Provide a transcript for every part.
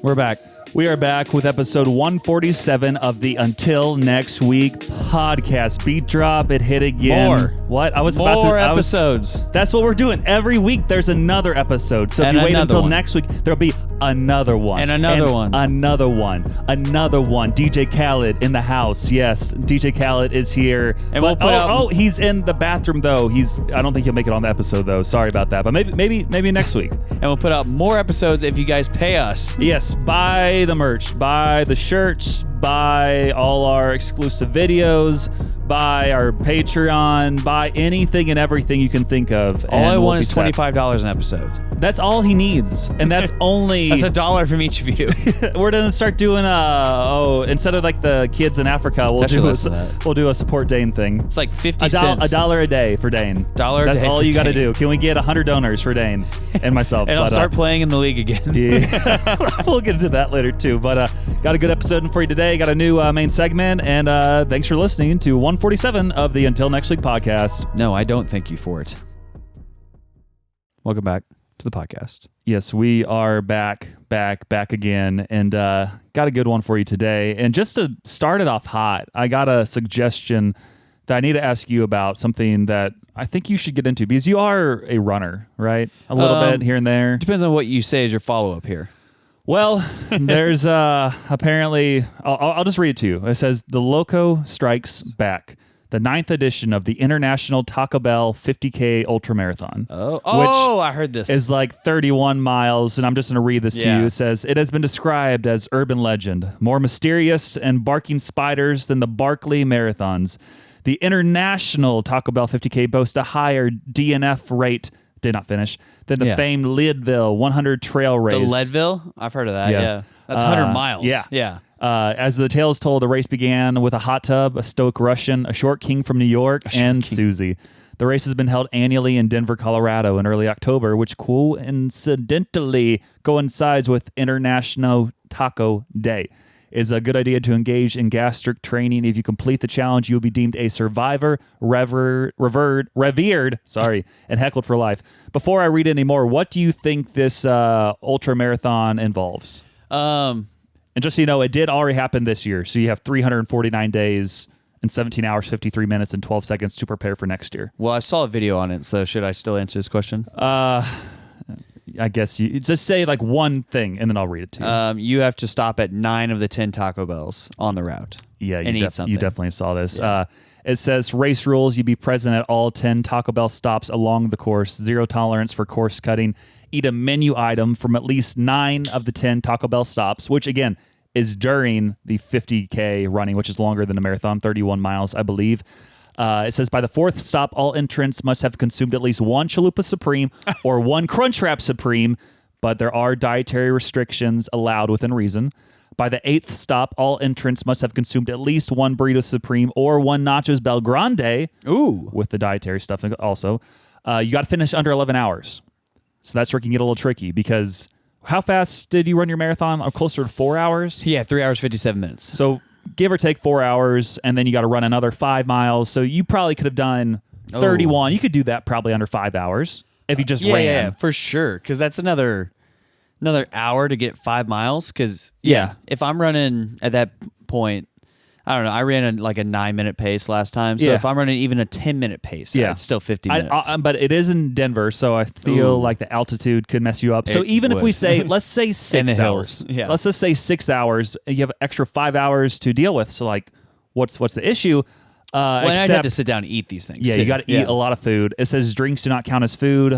We're back. We are back with episode 147 of the Until Next Week podcast. Beat drop, it hit again. More. What? More episodes. That's what we're doing. Every week there's another episode. So if you wait until next week, there'll be another one. And another one. Another one. Another one. DJ Khaled in the house. Yes, DJ Khaled is here. And we'll put out... he's in the bathroom though. I don't think he'll make it on the episode though. Sorry about that. But maybe next week. And we'll put out more episodes if you guys pay us. Yes, buy the merch, buy the shirts, buy all our exclusive videos, buy our Patreon, buy anything and everything you can think of. All I want is $25 an episode. That's all he needs, and that's only that's $1 from each of you. We're gonna start doing instead of like the kids in Africa, we'll do a support Dane thing. It's like 50 cents. $1 a day for Dane. That's all you got to do. Can we get 100 donors for Dane and myself? And I'll start playing in the league again. Yeah, we'll get into that later too. But got a good episode for you today. Got a new main segment, and thanks for listening to 147 of the Until Next Week podcast. No, I don't thank you for it. Welcome back to the podcast. Yes, we are back again, and got a good one for you today. And just to start it off hot, I got a suggestion that I need to ask you about, something that I think you should get into, because you are a runner, right? A little bit here and there. Depends on what you say is your follow-up here. Well, there's apparently, I'll just read it to you. It says, "The Loco strikes back. The 9th edition of the International Taco Bell 50K Ultramarathon." I heard this. Is like 31 miles, and I'm just going to read this to you. It says, "It has been described as urban legend, more mysterious and barking spiders than the Barkley Marathons. The International Taco Bell 50K boasts a higher DNF rate," did not finish, "than the famed Leadville 100 trail race." The Leadville? I've heard of that, yeah. That's 100 miles. Yeah. As the tale is told, the race began with a hot tub, a stoic Russian, a short king from New York, and Susie. The race has been held annually in Denver, Colorado in early October, which coincidentally coincides with International Taco Day. It's a good idea to engage in gastric training. If you complete the challenge, you'll be deemed a survivor, revered, and heckled for life. Before I read any more, what do you think this ultra marathon involves? And just so you know, it did already happen this year. So you have 349 days and 17 hours, 53 minutes, and 12 seconds to prepare for next year. Well, I saw a video on it, so should I still answer this question? I guess you just say like one thing, and then I'll read it to you. You have to stop at 9 of the 10 Taco Bells on the route. Yeah, and eat something. You definitely saw this. Yeah. It says race rules: you be present at all 10 Taco Bell stops along the course. Zero tolerance for course cutting. Eat a menu item from at least 9 of the 10 Taco Bell stops, which again is during the 50K running, which is longer than a marathon, 31 miles, I believe. It says by the 4th stop, all entrants must have consumed at least 1 Chalupa Supreme or 1 Crunchwrap Supreme, but there are dietary restrictions allowed within reason. By the 8th stop, all entrants must have consumed at least 1 Burrito Supreme or 1 Nachos Bel Grande. Ooh, with the dietary stuff also. You got to finish under 11 hours. So that's where it can get a little tricky, because how fast did you run your marathon? Closer to 4 hours? Yeah, 3 hours, 57 minutes. So give or take 4 hours, and then you got to run another 5 miles. So you probably could have done 31. You could do that probably under 5 hours if you just ran. Yeah, for sure. Because that's another hour to get 5 miles. Because if I'm running at that point, I don't know. I ran like a 9-minute pace last time. So if I'm running even a 10-minute pace, it's still 50 minutes. But it is in Denver, so I feel like the altitude could mess you up. So even if we say, let's say 6 hours. Yeah. Let's just say 6 hours. You have an extra 5 hours to deal with. So like, what's the issue? Well, I'd have to sit down and eat these things. Yeah, too. you got to eat a lot of food. It says drinks do not count as food.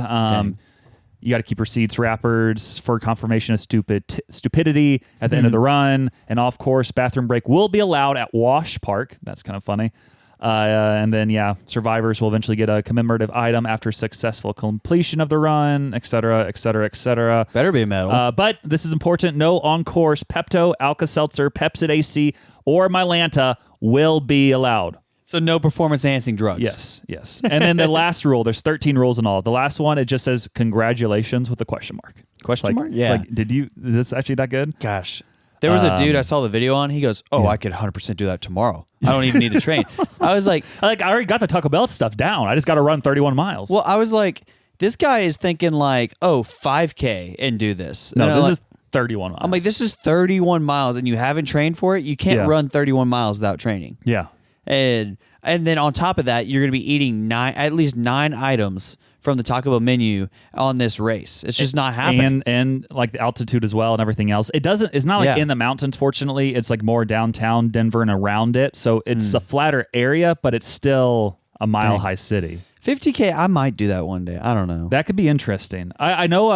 You got to keep receipts, wrappers for confirmation of stupidity at the end of the run. And off course, bathroom break will be allowed at Wash Park. That's kind of funny. And then, survivors will eventually get a commemorative item after successful completion of the run, et cetera, et cetera, et cetera. Better be a medal. But this is important. No on-course Pepto, Alka-Seltzer, Pepsid AC, or Mylanta will be allowed. So no performance-enhancing drugs. Yes. And then the last rule, there's 13 rules in all. The last one, it just says congratulations with a question mark. Question mark? Yeah. It's like, is this actually that good? Gosh. There was a dude I saw the video on. He goes, I could 100% do that tomorrow. I don't even need to train. I was like, I already got the Taco Bell stuff down. I just got to run 31 miles. Well, I was like, this guy is thinking like, 5K and do this. No, 31 miles. I'm like, this is 31 miles and you haven't trained for it. You can't run 31 miles without training. Yeah. And then on top of that, you're going to be eating at least 9 items from the Taco Bell menu on this race. It's just not happening. And like the altitude as well and everything else. It's not like in the mountains, fortunately. It's like more downtown Denver and around it. So it's a flatter area, but it's still a mile-high city. 50K, I might do that one day. I don't know. That could be interesting. I know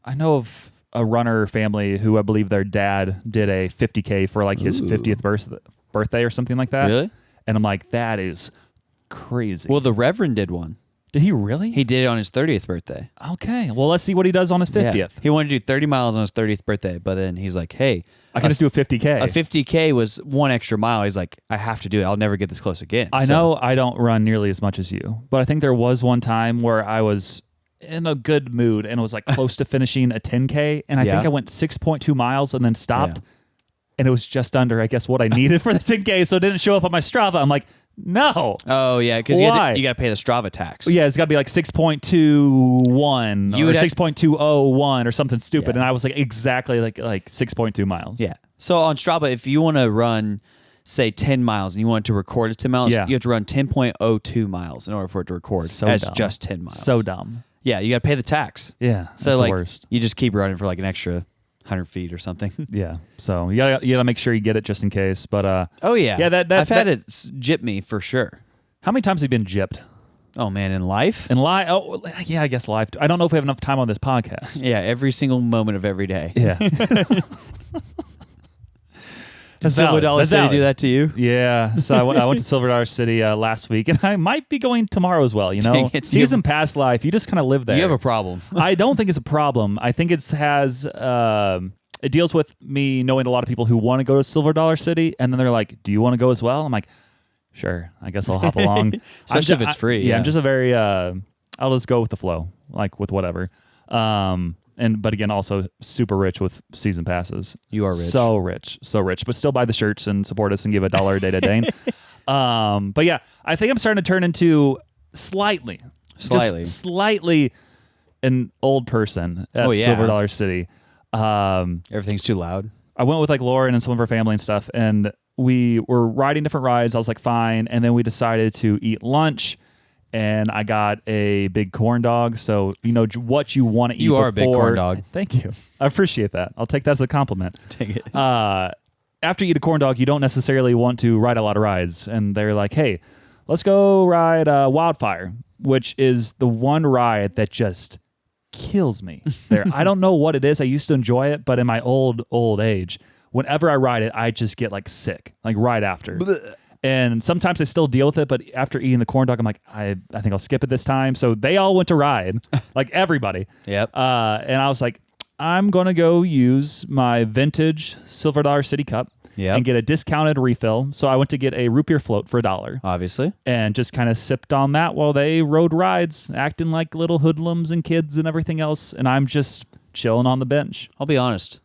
of a runner family who I believe their dad did a 50K for like his 50th birthday or something like that. Really? And I'm like, that is crazy. Well, the Reverend did one. Did he really? He did it on his 30th birthday. Okay. Well, let's see what he does on his 50th. Yeah. He wanted to do 30 miles on his 30th birthday, but then he's like, hey, I can just do a 50K. A 50K was 1 extra mile. He's like, I have to do it. I'll never get this close again. I know I don't run nearly as much as you, but I think there was one time where I was in a good mood and was like close to finishing a 10K, and I think I went 6.2 miles and then stopped, and it was just under, I guess, what I needed for the 10K, so it didn't show up on my Strava. I'm like, no. Oh, yeah, because you got to pay the Strava tax. Yeah, it's got to be like 6.21 or 6.201 or something stupid, and I was like exactly like 6.2 miles. Yeah. So on Strava, if you want to run, say, 10 miles and you want it to record at 10 miles, you have to run 10.02 miles in order for it to record as just 10 miles. So dumb. Yeah, you got to pay the tax. Yeah, so that's like, the worst. You just keep running for like an extra 100 feet or something. Yeah, so you gotta make sure you get it just in case. But I've had it gyp me for sure. How many times have you been gypped? Oh man, in life? Oh yeah, I guess life. I don't know if we have enough time on this podcast. Yeah, every single moment of every day. Yeah. Did Silver Dollar City do that to you? Yeah. So I went to Silver Dollar City last week, and I might be going tomorrow as well. You know, season pass life. You just kind of live there. You have a problem. I don't think it's a problem. I think it deals with me knowing a lot of people who want to go to Silver Dollar City, and then they're like, "Do you want to go as well?" I'm like, "Sure, I guess I'll hop along." Especially if it's free. Yeah, I'm just a very. I'll just go with the flow, like with whatever. But again, also super rich with season passes. You are rich. So rich, but still buy the shirts and support us and give $1 a day to Dane. But yeah, I think I'm starting to turn into slightly an old person at Silver Dollar City. Everything's too loud. I went with like Lauren and some of her family and stuff, and we were riding different rides. I was like, fine. And then we decided to eat lunch. And I got a big corn dog. So, you know what you want to eat. You are a big corn dog. Thank you. I appreciate that. I'll take that as a compliment. Take it. After you eat a corn dog, you don't necessarily want to ride a lot of rides. And they're like, hey, let's go ride Wildfire, which is the one ride that just kills me there. I don't know what it is. I used to enjoy it, but in my old age, whenever I ride it, I just get like sick, like right after. And sometimes I still deal with it, but after eating the corn dog, I'm like, I think I'll skip it this time. So they all went to ride, like everybody. Yep. And I was like, I'm going to go use my vintage Silver Dollar City cup and get a discounted refill. So I went to get a root beer float for $1. Obviously. And just kind of sipped on that while they rode rides, acting like little hoodlums and kids and everything else. And I'm just chilling on the bench. I'll be honest.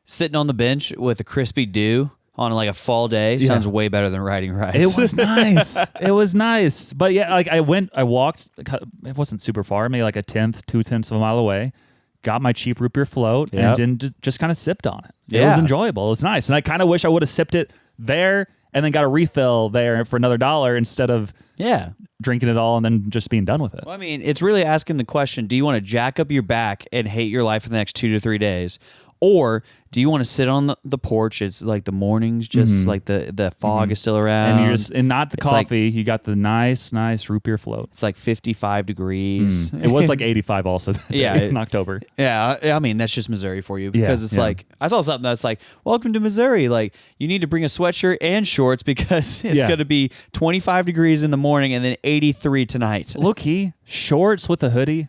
Sitting on the bench with a crispy dew on like a fall day sounds way better than riding rides. It was nice. It was nice. But yeah, like I walked, it wasn't super far, maybe like 2/10 of a mile away, got my cheap root beer float and then just kind of sipped on it. It was enjoyable. It was nice. And I kind of wish I would have sipped it there and then got a refill there for another $1 instead of drinking it all and then just being done with it. Well, I mean, it's really asking the question, do you want to jack up your back and hate your life for the next 2 to 3 days? Or do you want to sit on the porch? It's like the mornings, just like the fog is still around. And you're just, and not the coffee. You got the nice root beer float. It's like 55 degrees. It was like 85 also that day in October. Yeah, I mean, that's just Missouri for you because it's like, I saw something that's like, welcome to Missouri. Like, you need to bring a sweatshirt and shorts because it's going to be 25 degrees in the morning and then 83 tonight. Look-y, shorts with a hoodie,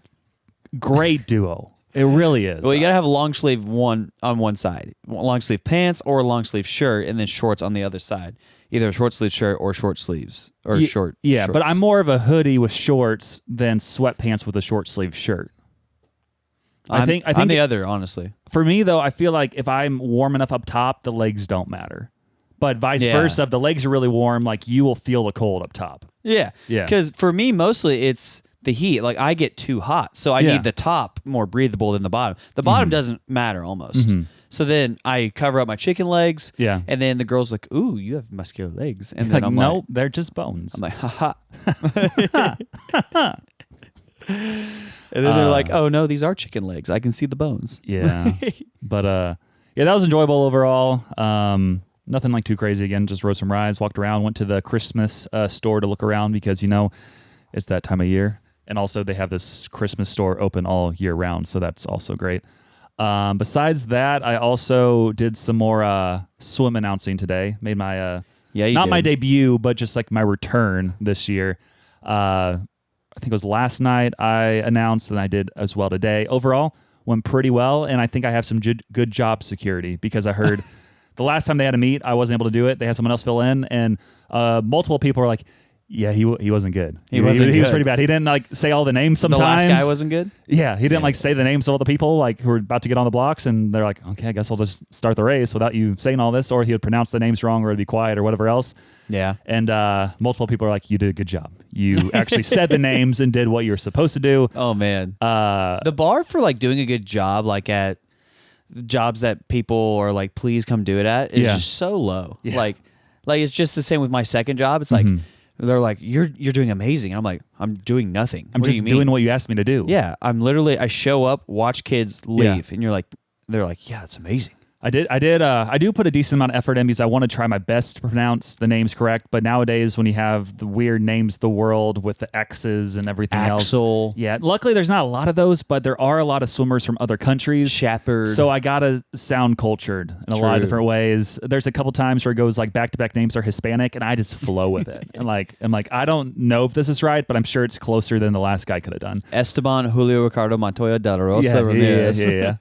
great duo. It really is. Well, you got to have a long sleeve one on one side, long sleeve pants or a long sleeve shirt, and then shorts on the other side. Either a short sleeve shirt or short sleeves or short. Yeah, shorts. But I'm more of a hoodie with shorts than sweatpants with a short sleeve shirt. I think I'm the other, honestly. For me, though, I feel like if I'm warm enough up top, the legs don't matter. But vice versa, if the legs are really warm, like you will feel the cold up top. Yeah. Because for me, mostly it's the heat. Like I get too hot, so I need the top more breathable than the bottom. The bottom doesn't matter almost. So then I cover up my chicken legs. Yeah. And then the girl's like, "Ooh, you have muscular legs." And Like, then I'm no, like, they're just bones. I'm like, "Ha ha." And then they're like, "Oh no, these are chicken legs. I can see the bones." Yeah. But yeah, that was enjoyable overall. Nothing like too crazy again. Just rode some rides, walked around, went to the Christmas store to look around because, it's that time of year. And also they have this Christmas store open all year round. So that's also great. Besides that, I also did some more swim announcing today. Made my my debut, but just like my return this year. I think it was last night I announced, and I did as well today. Overall, went pretty well, and I think I have some good job security because I heard the last time they had a meet, I wasn't able to do it. They had someone else fill in, and multiple people were like, "Yeah, he wasn't good. He was pretty bad. He didn't say all the names sometimes. The last guy wasn't good? Yeah, he didn't say the names of all the people who were about to get on the blocks, and they're like, okay, I guess I'll just start the race without you saying all this, or he would pronounce the names wrong, or it'd be quiet, or whatever else. Yeah. And multiple people are like, you did a good job. You actually said the names and did what you were supposed to do. Oh, man. The bar for doing a good job, at jobs that people are like, please come do it at, is just so low. Yeah. Like it's just the same with my second job. It's like, they're like, you're doing amazing. I'm like, I'm doing nothing. I'm just doing what you asked me to do. Yeah. I show up, watch kids leave, and they're like, yeah, it's amazing. I do put a decent amount of effort in because I want to try my best to pronounce the names correct. But nowadays, when you have the weird names of the world with the X's and everything Axel. else. Yeah. Luckily, there's not a lot of those, but there are a lot of swimmers from other countries. Shepard. So I got to sound cultured in a lot of different ways. There's a couple times where it goes back-to-back names are Hispanic, and I just flow with it. And I'm like, I don't know if this is right, but I'm sure it's closer than the last guy could have done. Esteban Julio Ricardo Montoya de la Rosa Ramirez. Yeah.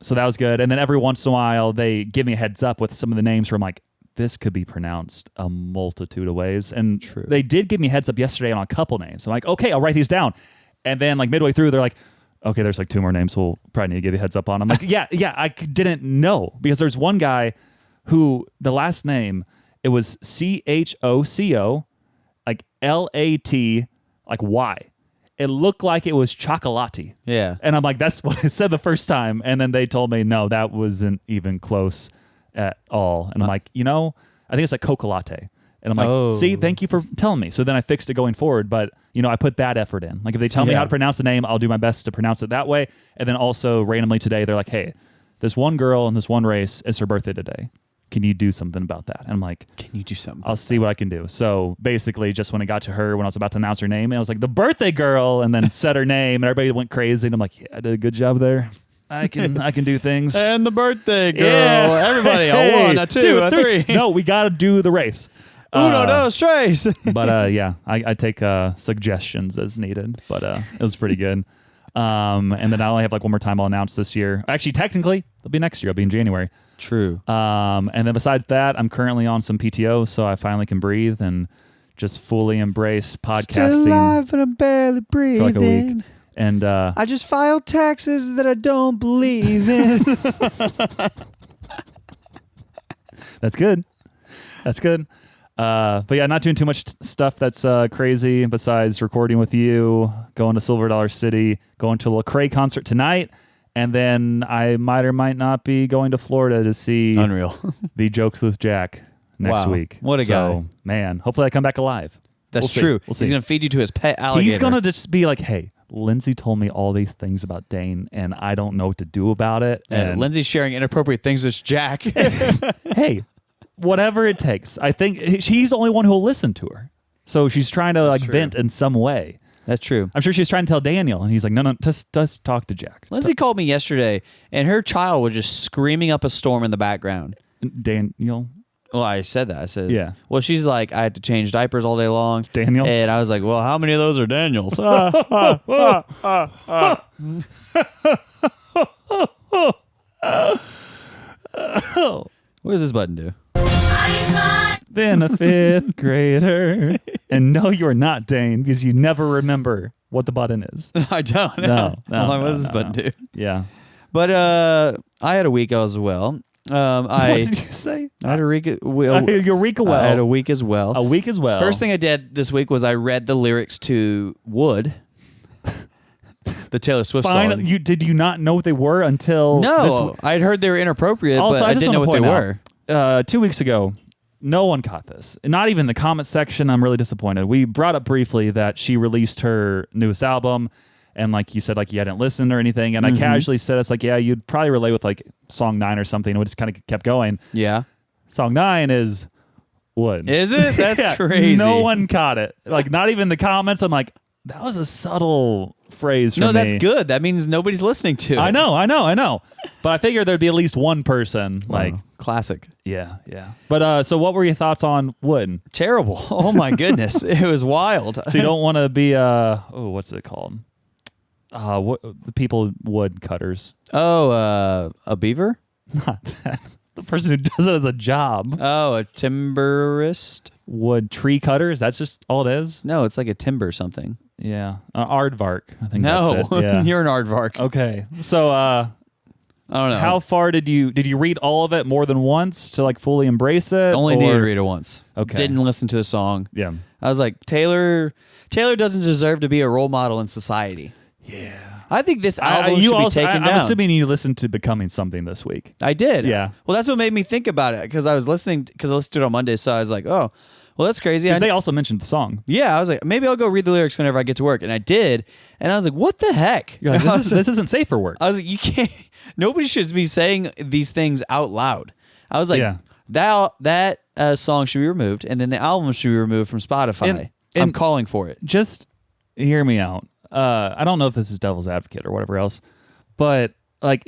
So that was good. And then every once in a while, they give me a heads up with some of the names where I'm like, this could be pronounced a multitude of ways. And they did give me heads up yesterday on a couple names. I'm like, okay, I'll write these down. And then midway through, they're like, okay, there's 2 more names we'll probably need to give you a heads up on. I'm like, yeah, I didn't know. Because there's one guy who the last name, it was CHOCO, LAT, Y. It looked like it was chocolati. Yeah. And I'm like, that's what I said the first time. And then they told me, no, that wasn't even close at all. And I'm like, I think it's coca latte. And I'm like, see, thank you for telling me. So then I fixed it going forward. But, I put that effort in. If they tell me how to pronounce the name, I'll do my best to pronounce it that way. And then also randomly today, they're like, hey, this one girl in this one race, it's her birthday today. Can you do something about that? And I'm like, can you do something? I'll see what I can do. So basically, just when it got to her, when I was about to announce her name, I was like, the birthday girl, and then said her name, and everybody went crazy. And I'm like, yeah, I did a good job there. I can do things. And the birthday girl. Yeah. Everybody, a 1, a 2, a 3. No, we got to do the race. Uno, dos, tres. But yeah, I take suggestions as needed. But it was pretty good. And then I only have one more time I'll announce this year. Actually, technically, it'll be next year. It'll be in January. True. And then besides that, I'm currently on some PTO, so I finally can breathe and just fully embrace podcasting. Still alive and I'm barely breathing. For a week. And I just filed taxes that I don't believe in. That's good. That's good. But yeah, not doing too much stuff that's crazy besides recording with you, going to Silver Dollar City, going to a Lecrae concert tonight. And then I might or might not be going to Florida to see the Jokes with Jack next week. What a guy. Man, hopefully I come back alive. That's true. We'll see. He's going to feed you to his pet alligator. He's going to just be like, hey, Lindsay told me all these things about Dane, and I don't know what to do about it. And Lindsay's sharing inappropriate things with Jack. Hey, whatever it takes. I think she's the only one who will listen to her. So she's trying to vent in some way. That's true. I'm sure she was trying to tell Daniel, and he's like, no, just talk to Jack. Lindsay called me yesterday, and her child was just screaming up a storm in the background. Daniel? Well, I said that. I said, yeah. Well, she's like, I had to change diapers all day long. Daniel? And I was like, well, how many of those are Daniels? What does this button do? Then a 5th grader. And no, you're not Dane, because you never remember what the button is. I don't. No. I'm like, what does this button do? Yeah. But I had a week as well. What did you say? I had a week. Eureka well. I had a week as well. A week as well. First thing I did this week was I read the lyrics to Wood, the Taylor Swift song. Did you not know what they were until? No, I'd heard they were inappropriate, also, but I didn't know what they were. 2 weeks ago, no one caught this. Not even the comment section. I'm really disappointed. We brought up briefly that she released her newest album. And like you said, like you hadn't listened or anything. And I casually said, it's like, yeah, you'd probably relate with like song 9 or something. And we just kind of kept going. Yeah. Song 9 is Wood. Is it? That's yeah, crazy. No one caught it. Like not even the comments. I'm like, that was a subtle phrase for me. No, that's good. That means nobody's listening to it. I know. But I figured there'd be at least one person. Like classic. Yeah. But so what were your thoughts on Wood? Terrible. Oh my goodness. It was wild. So you don't want to be what's it called? What the people wood cutters? Oh, a beaver? Not that. The person who does it as a job. Oh, a timberist? Wood tree cutters? That's just all it is? No, it's like a timber something. Yeah. Aardvark. I think no, that's it. Yeah. You're an aardvark. Okay. So I don't know. How far did you read all of it more than once to like fully embrace it? Only needed to read it once. Okay. Didn't listen to the song. Yeah. I was like, Taylor doesn't deserve to be a role model in society. Yeah. I think this album should be taken down. I'm assuming you listened to Becoming Something this week. I did. Yeah. Well, that's what made me think about it because I listened to it on Monday, so I was like, oh, well, that's crazy. Because they also mentioned the song. Yeah, I was like, maybe I'll go read the lyrics whenever I get to work, and I did, and I was like, what the heck? You're like, this isn't safe for work. I was like, you can't. Nobody should be saying these things out loud. I was like, that song should be removed, and then the album should be removed from Spotify. And I'm calling for it. Just hear me out. I don't know if this is devil's advocate or whatever else, but like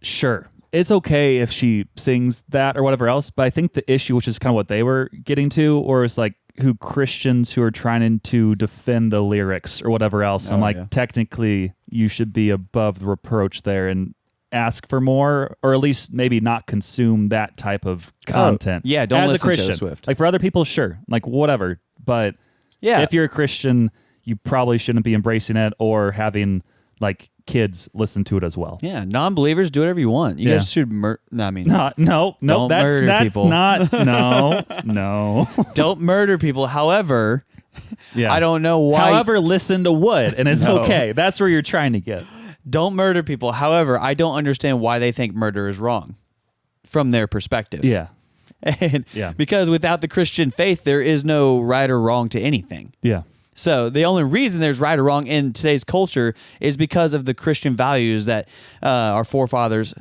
sure, it's okay if she sings that or whatever else. But I think the issue, which is kind of what they were getting to, or is like Christians who are trying to defend the lyrics or whatever else. I'm like, technically, you should be above the reproach there and ask for more, or at least maybe not consume that type of content. Yeah, don't as listen a Christian. to Swift. Like for other people, sure, like whatever. But if you're a Christian, you probably shouldn't be embracing it or having like kids listen to it as well. Yeah, non-believers, do whatever you want. You guys should no. That's people. not no. Don't murder people. However, I don't know why. However, listen to Wood and it's okay. That's where you're trying to get. Don't murder people. However, I don't understand why they think murder is wrong from their perspective. Yeah. And because without the Christian faith, there is no right or wrong to anything. Yeah. So the only reason there's right or wrong in today's culture is because of the Christian values that our forefathers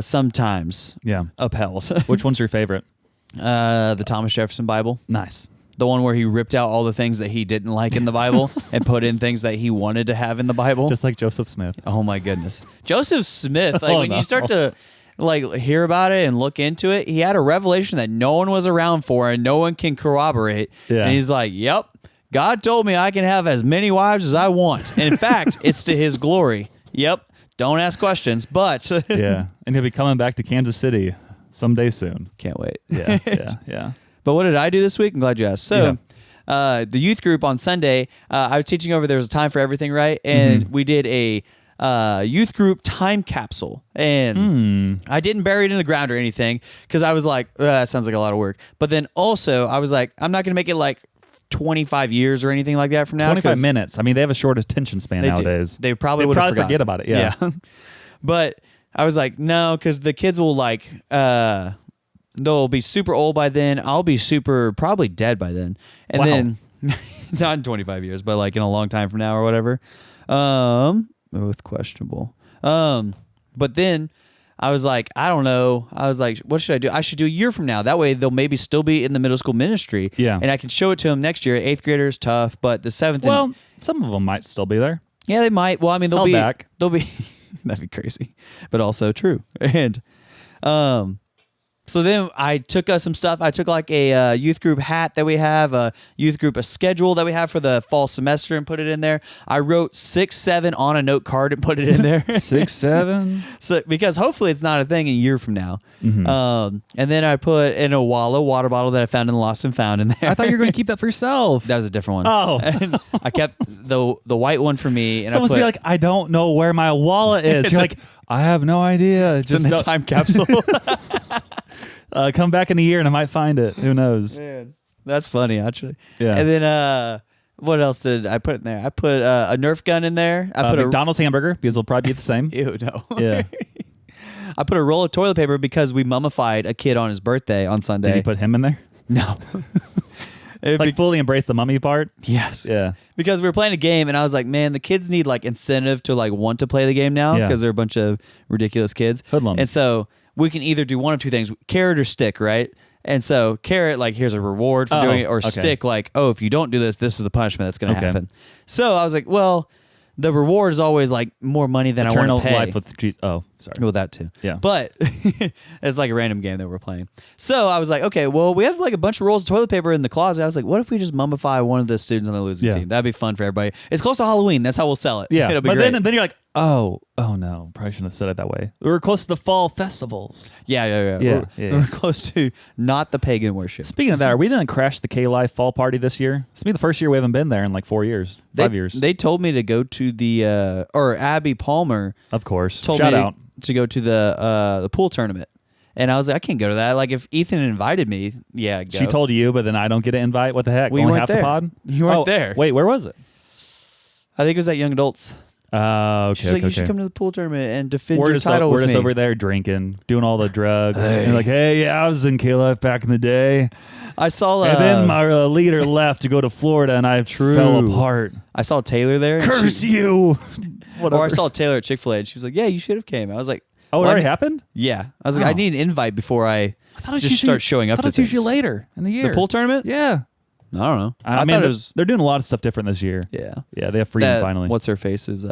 sometimes upheld. Which one's your favorite? The Thomas Jefferson Bible. Nice. The one where he ripped out all the things that he didn't like in the Bible and put in things that he wanted to have in the Bible. Just like Joseph Smith. Oh my goodness. Joseph Smith, like you start to like hear about it and look into it, he had a revelation that no one was around for and no one can corroborate. Yeah. And he's like, yep. God told me I can have as many wives as I want. And in fact, it's to his glory. Yep. Don't ask questions, but yeah. And he'll be coming back to Kansas City someday soon. Can't wait. Yeah. But what did I do this week? I'm glad you asked. So the youth group on Sunday, I was teaching over there was a time for everything, right? And we did a youth group time capsule. And I didn't bury it in the ground or anything because I was like, that sounds like a lot of work. But then also I was like, I'm not going to make it like 25 years or anything like that from now. 25 minutes. I mean, they have a short attention span nowadays. They probably would forget about it. Yeah. But I was like, no, because the kids will like, they'll be super old by then. I'll be probably dead by then. And then, not in 25 years, but like in a long time from now or whatever. Both questionable. But then I was like, I don't know. I was like, what should I do? I should do a year from now. That way they'll maybe still be in the middle school ministry. Yeah. And I can show it to them next year. 8th graders, tough, but the 7th. Well, some of them might still be there. Yeah, they might. Well, I mean, they'll be back. They'll be, that'd be crazy, but also true. And, So then I took some stuff. I took like a youth group hat that we have, a youth group a schedule that we have for the fall semester and put it in there. I wrote 6-7 on a note card and put it in there. 6-7? So because hopefully it's not a thing a year from now. Mm-hmm. And then I put in a Wallow water bottle that I found in the Lost and Found in there. I thought you were going to keep that for yourself. That was a different one. Oh. And I kept the white one for me. And Someone's be like, I don't know where my wallet is. You're like, I have no idea. Just in the time capsule. Come back in a year and I might find it. Who knows? Man, that's funny, actually. Yeah. And then what else did I put in there? I put a Nerf gun in there. I put McDonald's hamburger because it'll probably be the same. Ew, no. Yeah. I put a roll of toilet paper because we mummified a kid on his birthday on Sunday. Did you put him in there? No. Like fully embrace the mummy part? Yes. Yeah. Because we were playing a game and I was like, man, the kids need like incentive to like want to play the game now because they're a bunch of ridiculous kids. Hoodlums. And so we can either do one of two things, carrot or stick, right? And so carrot, like, here's a reward for doing it, or stick, like, oh, if you don't do this, this is the punishment that's going to happen. So I was like, well, the reward is always like more money than I want to pay. Eternal life with Jesus. Oh, sorry. Well, that too. Yeah. But it's like a random game that we're playing. So I was like, okay, well, we have like a bunch of rolls of toilet paper in the closet. I was like, what if we just mummify one of the students on the losing team? That'd be fun for everybody. It's close to Halloween. That's how we'll sell it. Yeah. It'll be but great. then you're like, oh no, probably shouldn't have said it that way. We were close to the fall festivals. Yeah. We're close to not the pagan worship. Speaking of that, are we going to crash the K-Life fall party this year? It's be the first year we haven't been there in like 4 years, 5 years. They told me to go to the, or Abby Palmer. Of course. Told Shout me out. to go to the pool tournament. And I was like, I can't go to that. Like, if Ethan invited me, yeah, go. She told you, but then I don't get an invite. What the heck? We Only weren't half there. the pod? You weren't there. Wait, where was it? I think it was at Young Adults. Okay. She's like, you should come to the pool tournament and defend your title We're with just me. over there drinking, doing all the drugs. And you're like, hey, yeah, I was in K-Life back in the day. I saw and then my leader left to go to Florida, and I fell apart. I saw Taylor there. Curse you! Or I saw Taylor at Chick-fil-A, and she was like, yeah, you should have came. I was like, oh, it already happened? Yeah. I was like, I need an invite before I just start showing up to things. I thought it was usually later in the year. The pool tournament? Yeah. I don't know. I mean, they're doing a lot of stuff different this year. Yeah. Yeah, they have freedom finally. What's her face is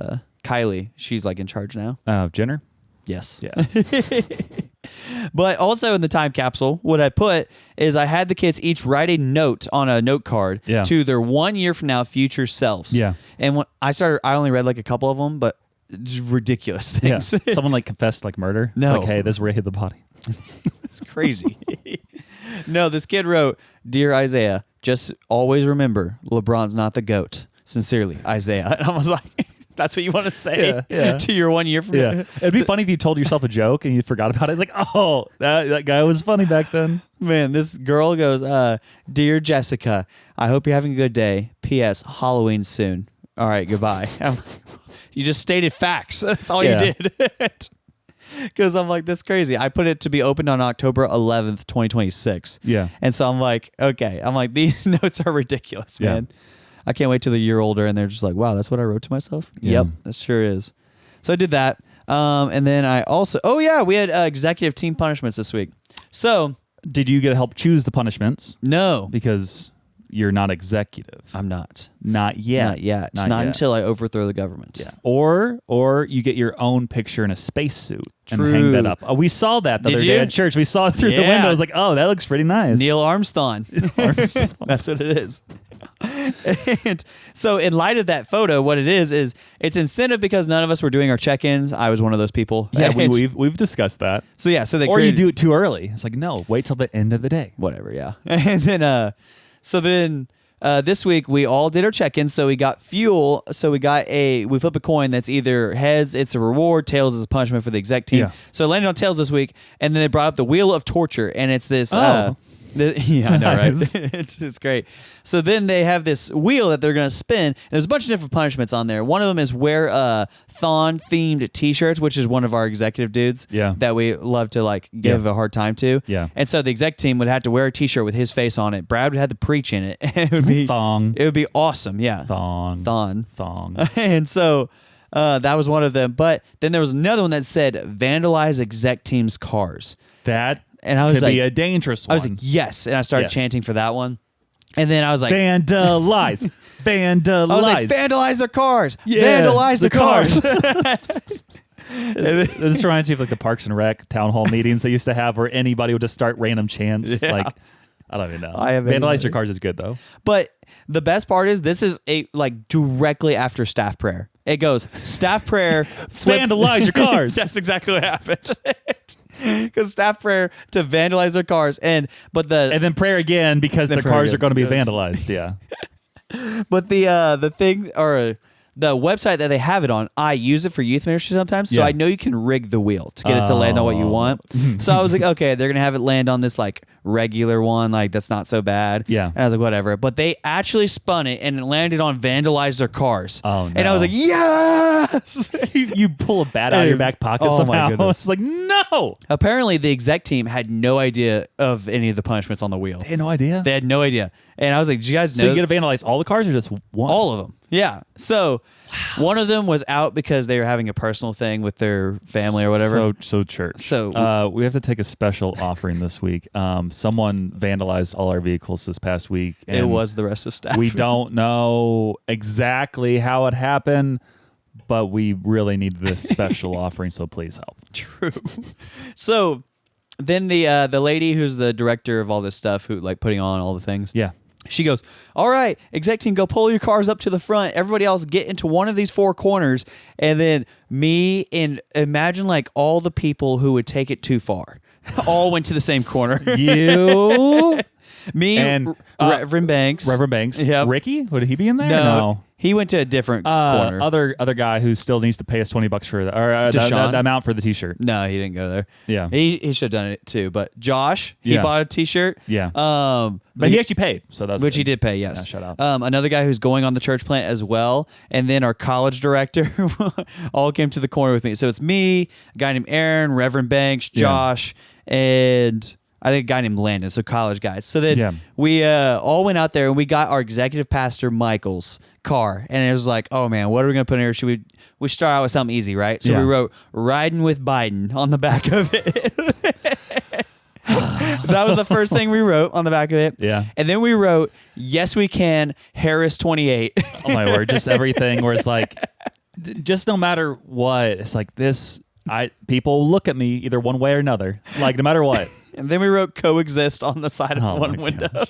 Kylie. She's like in charge now. Jenner? Yes. Yeah. But also in the time capsule, what I put is I had the kids each write a note on a note card to their 1 year from now future selves. Yeah. And when I started, I only read like a couple of them, but just ridiculous things. Yeah. Someone like confessed like murder. No. It's like, hey, this is where I hid the body. It's crazy. No, this kid wrote, Dear Isaiah, just always remember, LeBron's not the GOAT. Sincerely, Isaiah. And I was like, that's what you want to say to your 1 year from now? It'd be funny if you told yourself a joke and you forgot about it. It's like, oh, that guy was funny back then. Man, this girl goes, Dear Jessica, I hope you're having a good day. P.S. Halloween soon. All right, goodbye. You just stated facts. That's all you did. Because I'm like, that's crazy. I put it to be opened on October 11th, 2026. Yeah. And so I'm like, okay. I'm like, these notes are ridiculous, man. I can't wait till they're a year older and they're just like, wow, that's what I wrote to myself? Yeah. Yep, that sure is. So I did that. And then I also, we had executive team punishments this week. So. Did you get to help choose the punishments? No. Because you're not executive. I'm not. Not yet. Not yet. Not until I overthrow the government. Yeah. Or you get your own picture in a spacesuit and hang that up. We saw that the other day at church. We saw it through the window. I was like, oh, that looks pretty nice. Neil Armstrong. That's what it is. And so in light of that photo, what it is it's incentive because none of us were doing our check-ins. I was one of those people. Yeah, we've discussed that. So yeah, so they you do it too early. It's like, no, wait till the end of the day. Whatever, yeah. And then this week we all did our check-ins, so we got fuel. So we flip a coin that's either heads, it's a reward, tails is a punishment for the exec team. Yeah. So it landed on tails this week, and then they brought up the wheel of torture, and it's this. Yeah, I know, Nice. right? It's great. So then they have this wheel that they're going to spin. There's a bunch of different punishments on there. One of them is wear Thon-themed T-shirts, which is one of our executive dudes that we love to like give a hard time to. Yeah. And so the exec team would have to wear a T-shirt with his face on it. Brad would have to preach in it. It would be thong. It would be awesome. Yeah. Thong. And so that was one of them. But then there was another one that said vandalize exec team's cars. And I was could be a dangerous one. I was like, yes. And I started chanting for that one. And then I was like, vandalize. Vandalize. I was like, vandalize their cars. Yeah, vandalize the cars. It just reminds me of like the Parks and Rec town hall meetings they used to have where anybody would just start random chants. Yeah. Like, I don't even know. Vandalize Vandalize your cars is good though. But the best part is this is directly after staff prayer. It goes staff prayer, Vandalize your cars. That's exactly what happened. Because staff prayer to vandalize their cars, and then prayer again because their cars are going to be vandalized. Yeah. But the thing or the website that they have it on, I use it for youth ministry sometimes, so I know you can rig the wheel to get it to land on what you want. So I was like, okay, they're gonna have it land on this like regular one, like that's not so bad. Yeah. And I was like, whatever. But they actually spun it and it landed on vandalize their cars. Oh no. And I was like, yes. you pull a bat out of your back pocket Oh, somehow. my goodness. It's like, no. Apparently, the exec team had no idea of any of the punishments on the wheel. They had no idea. They had no idea. And I was like, do you guys know? So you get to vandalize all the cars or just one? All of them. Yeah. So one of them was out because they were having a personal thing with their family or whatever. So church. So we have to take a special offering this week. Someone vandalized all our vehicles this past week. And it was the rest of staff. we don't know exactly how it happened, but we really need this special offering, so please help. True. So then the lady who's the director of all this stuff, who like putting on all the things. Yeah. She goes, all right, exec team, go pull your cars up to the front. Everybody else get into one of these four corners. And then me and imagine like all the people who would take it too far all went to the same corner. You, me and Reverend Banks. Yep. Ricky, would he be in there? No. He went to a different corner. Other guy who still needs to pay us $20 for the amount for the T-shirt. No, he didn't go there. Yeah, he should have done it too. But Josh, he bought a T-shirt. Yeah, but he actually paid, so that's which good. he did pay. Yes, yeah, shout out. Another guy who's going on the church plant as well, and then our college director all came to the corner with me. So it's me, a guy named Aaron, Reverend Banks, Josh, and I think a guy named Landon, so college guys. So then we all went out there and we got our executive pastor Michael's car, and it was like, oh man, what are we gonna put in here? Should we start out with something easy, right? So we wrote "Riding with Biden" on the back of it. That was the first thing we wrote on the back of it. Yeah, and then we wrote "Yes, we can." Harris 28. Oh my word! Just everything where it's like, just no matter what, it's like this. People look at me either one way or another, like no matter what. And then we wrote "coexist" on the side of one window.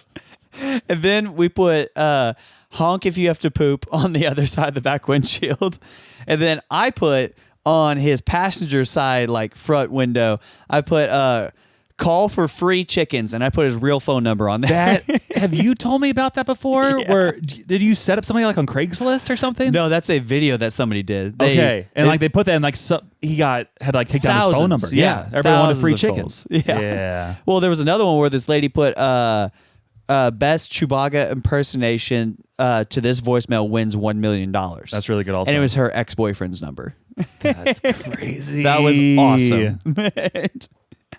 And then we put "honk if you have to poop" on the other side of the back windshield. And then I put on his passenger side, like front window, I put "call for free chickens," and I put his real phone number on there. Have you told me about that before? Yeah. Where did you set up something like on Craigslist or something? No, that's a video that somebody did. And they put that in like he had to take down his phone number. Yeah, everyone wanted free chickens. Yeah. Well, there was another one where this lady put best Chewbacca impersonation to this voicemail wins $1 million. That's really good. Also, and it was her ex-boyfriend's number. That's crazy. That was awesome.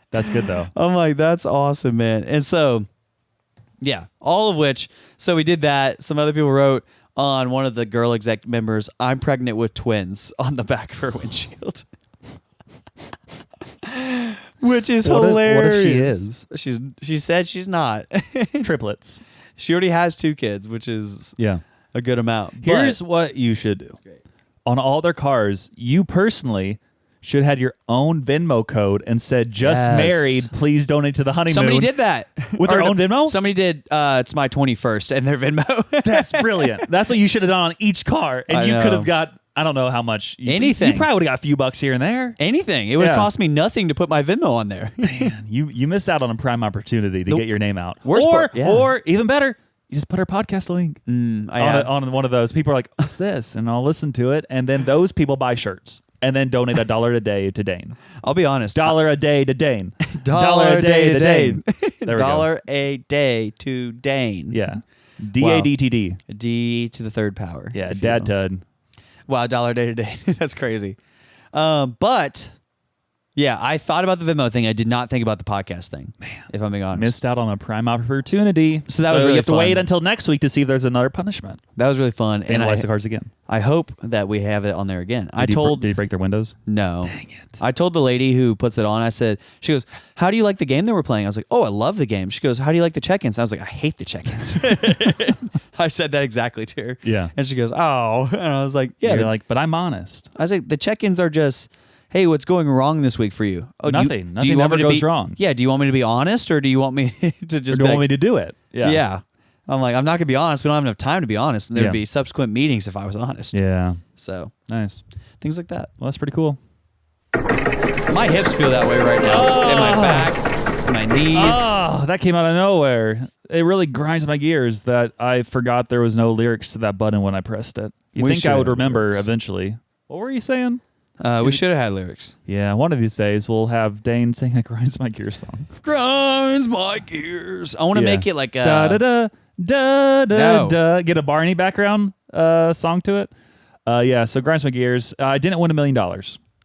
That's good though. I'm like, that's awesome, man. And so, yeah, all of which. So we did that. Some other people wrote on one of the girl exec members, "I'm pregnant with twins" on the back of her windshield. Which is hilarious. What if she is? She said she's not. Triplets. She already has 2 kids, which is a good amount. Here's what you should do. On all their cars, you personally should have had your own Venmo code and said, "Just married, please donate to the honeymoon." Somebody did that. With their own Venmo? Somebody did, "It's my 21st," and their Venmo. That's brilliant. That's what you should have done on each car. And you could have got, I don't know how much. Anything. You probably would have got a few bucks here and there. Anything. It would have cost me nothing to put my Venmo on there. Man, you miss out on a prime opportunity to get your name out. Or even better, you just put our podcast link on one of those. People are like, "What's this?" And I'll listen to it. And then those people buy shirts. And then donate $1 a day to Dane. I'll be honest. $1 a day to Dane. $1 a day to Dane. There we go. $1 a day to Dane. Yeah. DADTD. D to the third power. Yeah. Dad Tud. Wow, $1 a day to Dane. That's crazy. But yeah, I thought about the Venmo thing. I did not think about the podcast thing. Man, if I'm being honest, missed out on a prime opportunity. So that was really you have fun. to wait until next week to see if there's another punishment. That was really fun. And I the cars again. I hope that we have it on there again. Did you break their windows? No. Dang it. I told the lady who puts it on, I said, she goes, "How do you like the game that we're playing?" I was like, "Oh, I love the game." She goes, "How do you like the check-ins?" I was like, "I hate the check-ins." I said that exactly to her. Yeah. And she goes, "Oh." And I was like, "Yeah." You're like, "But I'm honest." I was like, "The check-ins are just, hey, what's going wrong this week for you? Oh, Nothing. Do you Nothing want ever me to goes be, wrong. Yeah. Do you want me to be honest, or do you want me to just? Or do you want me to do it? Yeah. Yeah. I'm like, I'm not gonna be honest. We don't have enough time to be honest, and there'd Yeah. be subsequent meetings if I was honest. Yeah. So Nice. things like that. Well, that's pretty cool. My hips feel that way right now, and my back, and my knees. Oh, that came out of nowhere. It really grinds my gears that I forgot there was no lyrics to that button when I pressed it. You We think should I would have remember lyrics. eventually. What were you saying? We should have had lyrics. Yeah, one of these days we'll have Dane sing a Grinds My Gears song. Grinds my gears. I want to Yeah. make it like a Da da da da da No. da. Get a Barney background song to it. Yeah, so Grinds My Gears. I didn't win $1 million.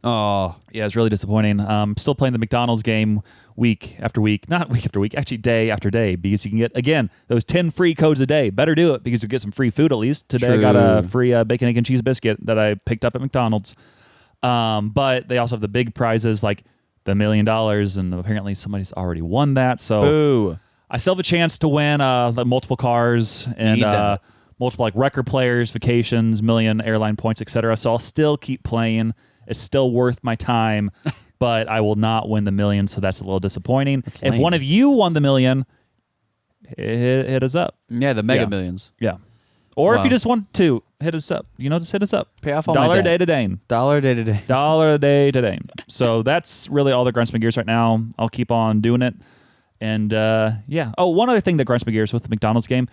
Oh, Yeah, it's really disappointing. Still playing the McDonald's game week after week. Not week after week, actually day after day, because you can get, again, those 10 free codes a day. Better do it because you get some free food at least. Today I got a free bacon, egg, and cheese biscuit that I picked up at McDonald's. But they also have the big prizes like the $1 million, and apparently somebody's already won that. So boo. I still have a chance to win like multiple cars and Need that. multiple like record players, vacations, million airline points, etc. So I'll still keep playing. It's still worth my time, but I will not win the million, so that's a little disappointing. If lame. one of you won the million, hit us up. Yeah, the Mega Yeah. Millions. Yeah. Or if Wow. you just want to, hit us up. Just hit us up. Pay off all my $1 a debt. day to Dane. $1 day to day. $1 a day to Dane. So that's really all that grinds my gears right now. I'll keep on doing it. And yeah. Oh, one other thing that grinds my gears with the McDonald's game,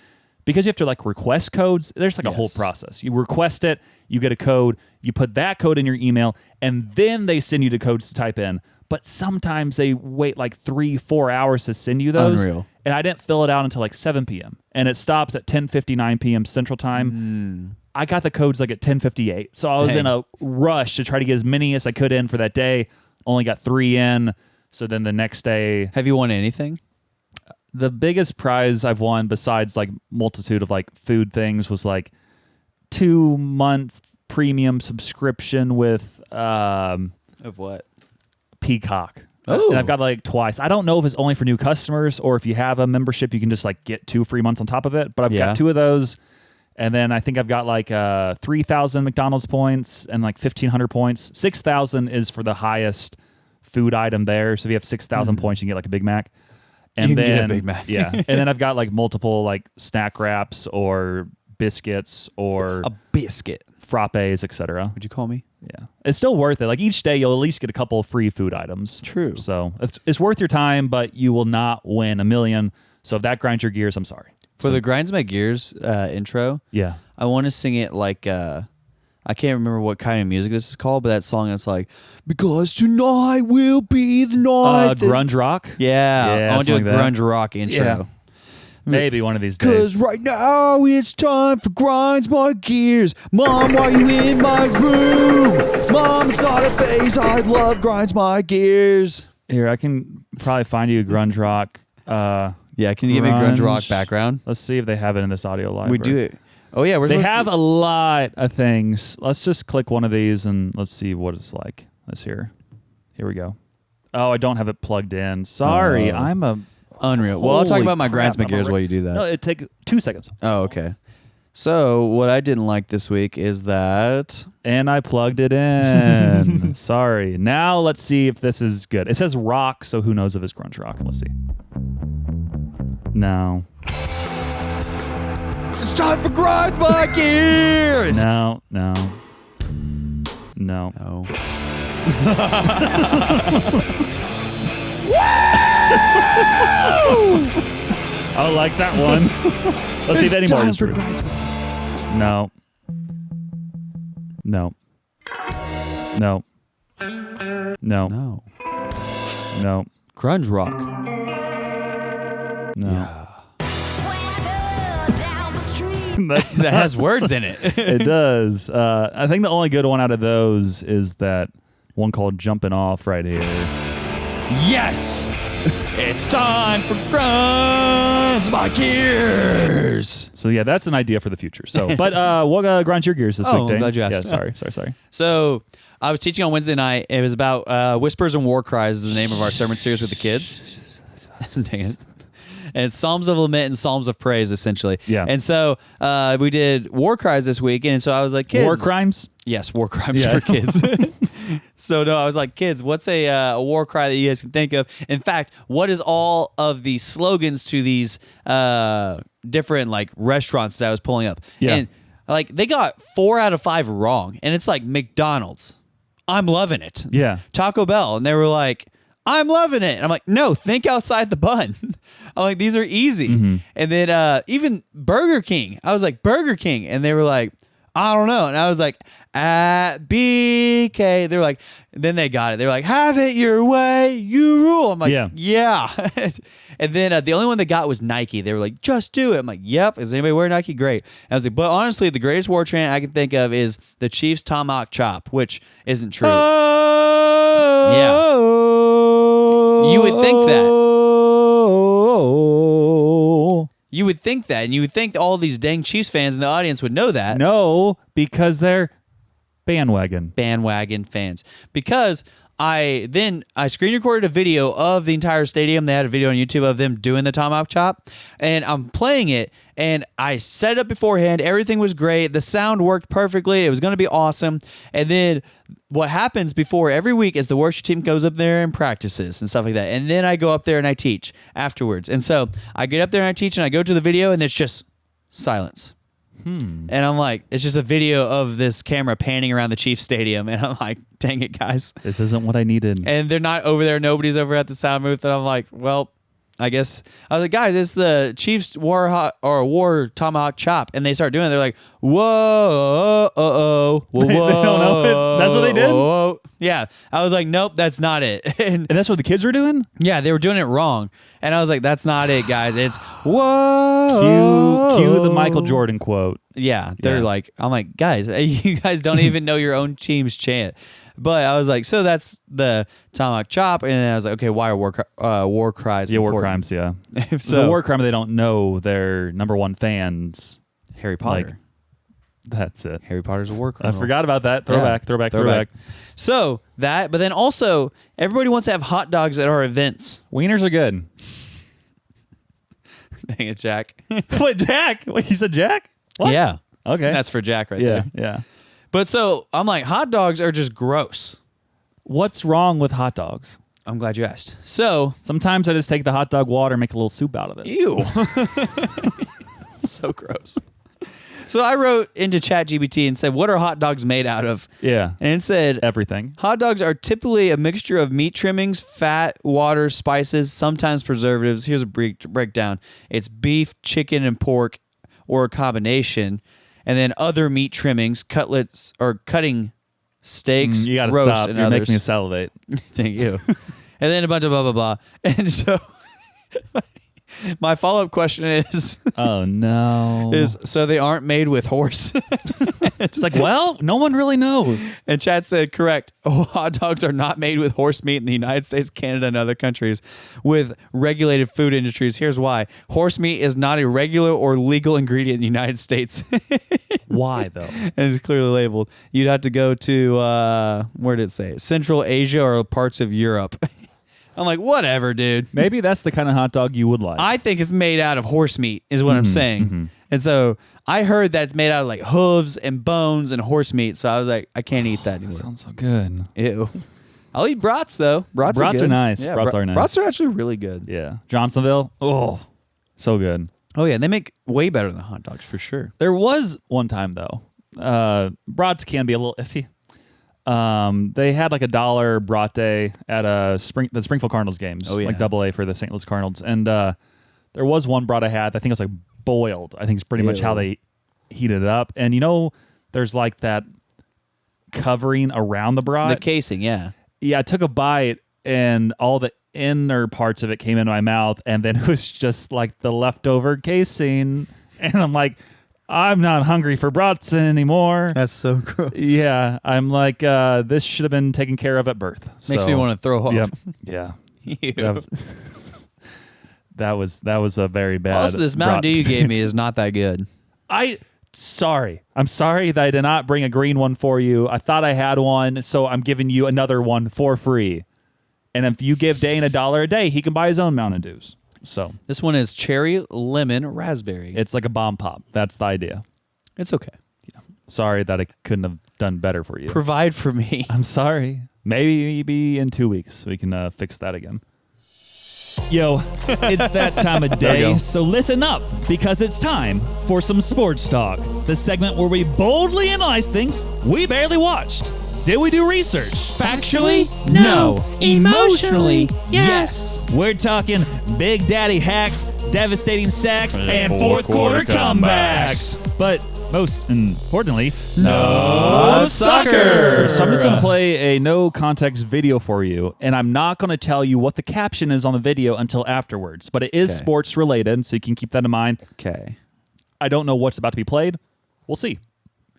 because you have to like request codes, there's like a whole Yes. process. You request it, you get a code, you put that code in your email, and then they send you the codes to type in. But sometimes they wait like 3-4 hours to send you those. Unreal. And I didn't fill it out until like 7 p.m. And it stops at 10:59 p.m. Central Time. I got the codes like at 10:58. So I was in a rush to try to get as many as I could in for that day. Only got 3 in. So then the next day, Have you won anything? the biggest prize I've won besides like multitude of like food things was like 2 months premium subscription with Of what? Peacock. Oh. And I've got like twice. I don't know if it's only for new customers or if you have a membership, you can just like get 2 free months on top of it. But I've Yeah. got 2 of those. And then I think I've got like 3,000 McDonald's points and like 1,500 points. 6,000 is for the highest food item there. So if you have 6,000 points, you can get like a Big Mac. And You can then, get a Big Mac. Yeah. And then I've got like multiple like snack wraps or biscuits or A biscuit. frappes, etc. Would you call me? Yeah. It's still worth it. Like each day, you'll at least get a couple of free food items. True. So it's worth your time, but you will not win $1 million. So if that grinds your gears, I'm sorry. For the Grinds My Gears intro, Yeah. I want to sing it like I can't remember what kind of music this is called, but that song that's like, because tonight will be the night. Grunge rock? Yeah, Yeah, I want to do a something like that. grunge rock intro. Yeah. Maybe one of these Cause days. right now it's time for Grinds My Gears. Mom, why you in my room? Mom, it's not a phase. I love Grinds My Gears. Here, I can probably find you a grunge rock. Yeah, can you give me a grunge rock background? Let's see if they have it in this audio library. We do it. Oh yeah, They have a lot of things. Let's just click one of these and let's see what it's like. Let's hear. Here we go. Oh, I don't have it plugged in. Sorry, Oh. I'm a unreal. Well, I'll talk Holy about my Grinds My crap, I'm Gears a- while you do that. No, it take 2 seconds. Oh, okay. So what I didn't like this week is that And I plugged it in. Sorry. Now let's see if this is good. It says rock, so who knows if it's grunge rock. Let's see. No. it's time for Grinds My Gears. No. No. I like that one. Let's see if any more time is for true. Grinds My Gears. No. No. No. No. No. No. Grunge rock. No. That's that has words in it. It does. I think the only good one out of those is that one called Jumping Off right here. Yes. It's time for Grinds My Gears. So yeah, that's an idea for the future. So, but what grinds your gears this Oh, week, I'm Dane? glad you asked. Yeah, sorry. So I was teaching on Wednesday night. It was about Whispers and War Cries is the name of our sermon series with the kids. Dang it. And it's Psalms of Lament and Psalms of Praise, essentially. Yeah. And so we did War Cries this week. And so I was like, kids. War crimes? Yes, War Crimes Yeah. for kids. So no, I was like, kids, what's a war cry that you guys can think of? In fact, what is all of the slogans to these different like restaurants that I was pulling up? Yeah. And like they got 4 out of 5 wrong, and it's like McDonald's, I'm loving it. Yeah. Taco Bell, and they were like, I'm loving it. And I'm like, no, think outside the bun. I'm like, these are easy. And then even Burger King, I was like, Burger King, and they were like, I don't know. And I was like, at BK. They're like, then they got it. They're like, have it your way, you rule. I'm like, yeah. And then the only one they got was Nike. They were like, just do it. I'm like, yep. Does anybody wear Nike? Great. And I was like, but honestly, the greatest war chant I can think of is the Chiefs tomahawk chop, which isn't true. Yeah. You would think that. You would think that, and you would think all these dang Chiefs fans in the audience would know that. No, because they're bandwagon Fans. Because I screen recorded a video of the entire stadium. They had a video on YouTube of them doing the tomahawk chop, and I'm playing it, and I set it up beforehand. Everything was great. The sound worked perfectly. It was going to be awesome. And then what happens before every week is the worship team goes up there and practices and stuff like that. And then I go up there and I teach afterwards. And so I get up there and I teach, and I go to the video, and it's just silence. And I'm like, it's just a video of this camera panning around the Chiefs stadium, and I'm like, dang it, guys. This isn't what I needed. And they're not over there. Nobody's over at the sound booth. And I'm like, well, I guess I was like, guys, it's the Chiefs war tomahawk chop, and they start doing it. They're like, whoa, whoa. They don't know it. That's what they did? Whoa. Yeah. I was like, nope, that's not it. And that's what the kids were doing? Yeah, they were doing it wrong. And I was like, that's not it, guys. It's whoa. Cue the Michael Jordan quote. Yeah, they're like, I'm like, guys, you guys don't even know your own team's chant. But I was like, so that's the tomahawk chop, and then I was like, okay, why are war cries? Yeah, important? war crimes. Yeah, So it's a war crime. They don't know their number one fans. Harry Potter. Like, that's it. Harry Potter's a war crime. I forgot about that. Throwback. So that, but then also everybody wants to have hot dogs at our events. Wieners are good. Dang it, Jack. What, Jack? What, you said Jack? What? Yeah. Okay. That's for Jack right there. Yeah. But so I'm like, hot dogs are just gross. What's wrong with hot dogs? I'm glad you asked. So Sometimes I just take the hot dog water and make a little soup out of it. ew. So gross. So I wrote into ChatGPT and said, what are hot dogs made out of? Yeah. And it said, Everything. hot dogs are typically a mixture of meat trimmings, fat, water, spices, sometimes preservatives. Here's a breakdown. It's beef, chicken, and pork, or a combination. And then other meat trimmings, cutlets, or cutting steaks, You gotta roast, stop. and You're others. making me salivate. Thank you. And then a bunch of blah, blah, blah. And so my follow-up question is, Oh no. so they aren't made with horse? It's like, well, no one really knows. And Chad said, correct. Oh, hot dogs are not made with horse meat in the United States, Canada, and other countries with regulated food industries. Here's why. Horse meat is not a regular or legal ingredient in the United States. Why though? And it's clearly labeled. You'd have to go to, where did it say? Central Asia or parts of Europe. I'm like, whatever, dude. Maybe that's the kind of hot dog you would like. I think it's made out of horse meat is what I'm saying. And so I heard that it's made out of like hooves and bones and horse meat. So I was like, I can't eat that anymore. Sounds so good. Ew. I'll eat brats though. Brats Brats are are good. nice. Yeah, Brats are nice. Brats are actually really good. Yeah. Johnsonville. Oh, so good. Oh yeah, they make way better than hot dogs for sure. There was one time though. Brats can be a little iffy. They had like $1 brat day at the Springfield Cardinals games. Oh, yeah. Like AA for the St. Louis Cardinals. And there was one brat I had. I think it was like boiled. I think it's pretty much how they heated it up. And you know, there's like that covering around the brat. The casing, yeah. Yeah, I took a bite and all the inner parts of it came into my mouth, and then it was just like the leftover casing. And I'm like, I'm not hungry for brats anymore. That's so gross. Yeah, I'm like, this should have been taken care of at birth. Makes me want to throw up. Yep. Yeah. Ew. That was a very bad. Also, this Mountain Dew you gave me is not that good. I'm sorry that I did not bring a green one for you. I thought I had one, so I'm giving you another one for free. And if you give Dane $1 a day, he can buy his own Mountain Dews. So This one is cherry, lemon, raspberry. it's like a bomb pop. That's the idea. It's okay. Sorry that I couldn't have done better for you. Provide for me. I'm sorry. Maybe in 2 weeks we can fix that again. Yo, it's that time of day, so listen up, because it's time for some sports talk, the segment where we boldly analyze things we barely watched. Did we do research? Factually? No. Emotionally? Yes. We're talking Big Daddy hacks, devastating sacks, and fourth quarter comebacks. But most importantly, no sucker. sucker. So I'm just going to play a no context video for you, and I'm not going to tell you what the caption is on the video until afterwards, but it is sports related, so you can keep that in mind. Okay. I don't know what's about to be played. We'll see.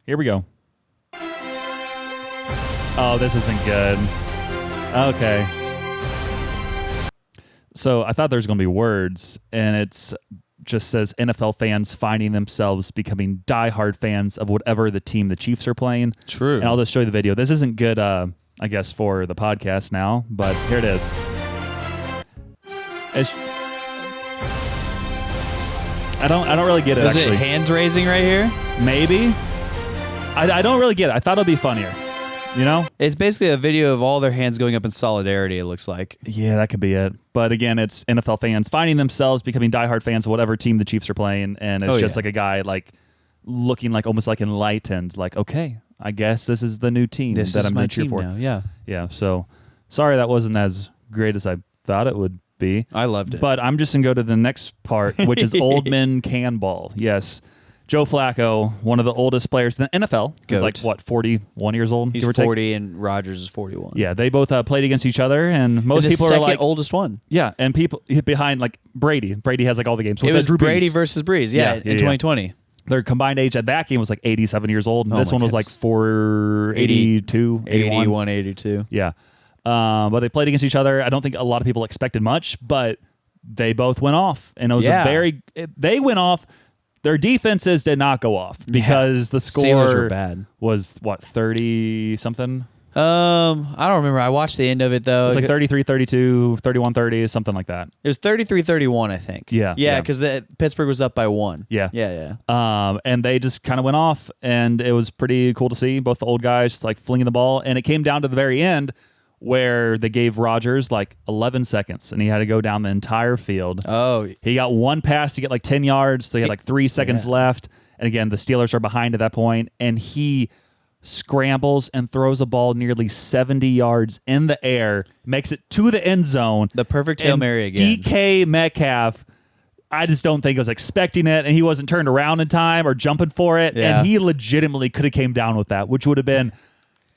Here we go. Oh, this isn't good. Okay. So I thought there was going to be words, and it's just says NFL fans finding themselves becoming diehard fans of whatever the team the Chiefs are playing. True. And I'll just show you the video. This isn't good, I guess, for the podcast now, but here it is. I don't really get it. Is actually. it hands raising right here? Maybe. I don't really get it. I thought it'd be funnier. You know? It's basically a video of all their hands going up in solidarity, it looks like. Yeah, that could be it. But again, it's NFL fans finding themselves becoming diehard fans of whatever team the Chiefs are playing, and it's just like a guy like looking like almost like enlightened, like, okay, I guess this is the new team that I'm going to cheer for. Now. Yeah. Yeah, so sorry that wasn't as great as I thought it would be. I loved it. But I'm just going to go to the next part, which is Old Men Can Ball. Yes. Joe Flacco, one of the oldest players in the NFL. He's like, what, 41 years old? He's 40 and Rodgers is 41. Yeah, they both played against each other, and most people are like... oldest one. Yeah, and people behind like Brady. Brady has like all the games. It was Brady versus Brees, in 2020. Their combined age at that game was like 87 years old, and this one was like 82, 81, 82. Yeah. But they played against each other. I don't think a lot of people expected much, but they both went off, and it was they went off. Their defenses did not go off because the score Steelers were bad. Was, what, 30-something? I don't remember. I watched the end of it, though. It was like 33-32, 31-30, something like that. It was 33-31, I think. Yeah. Yeah, because Pittsburgh was up by 1. Yeah. Yeah. And they just kind of went off, and it was pretty cool to see both the old guys like flinging the ball. And it came down to the very end where they gave Rodgers like 11 seconds, and he had to go down the entire field. Oh. He got one pass to get like 10 yards, so he had like 3 seconds left. And again, the Steelers are behind at that point, and he scrambles and throws a ball nearly 70 yards in the air, makes it to the end zone. The perfect Hail Mary again. DK Metcalf, I just don't think was expecting it, and he wasn't turned around in time or jumping for it, and he legitimately could have came down with that, which would have been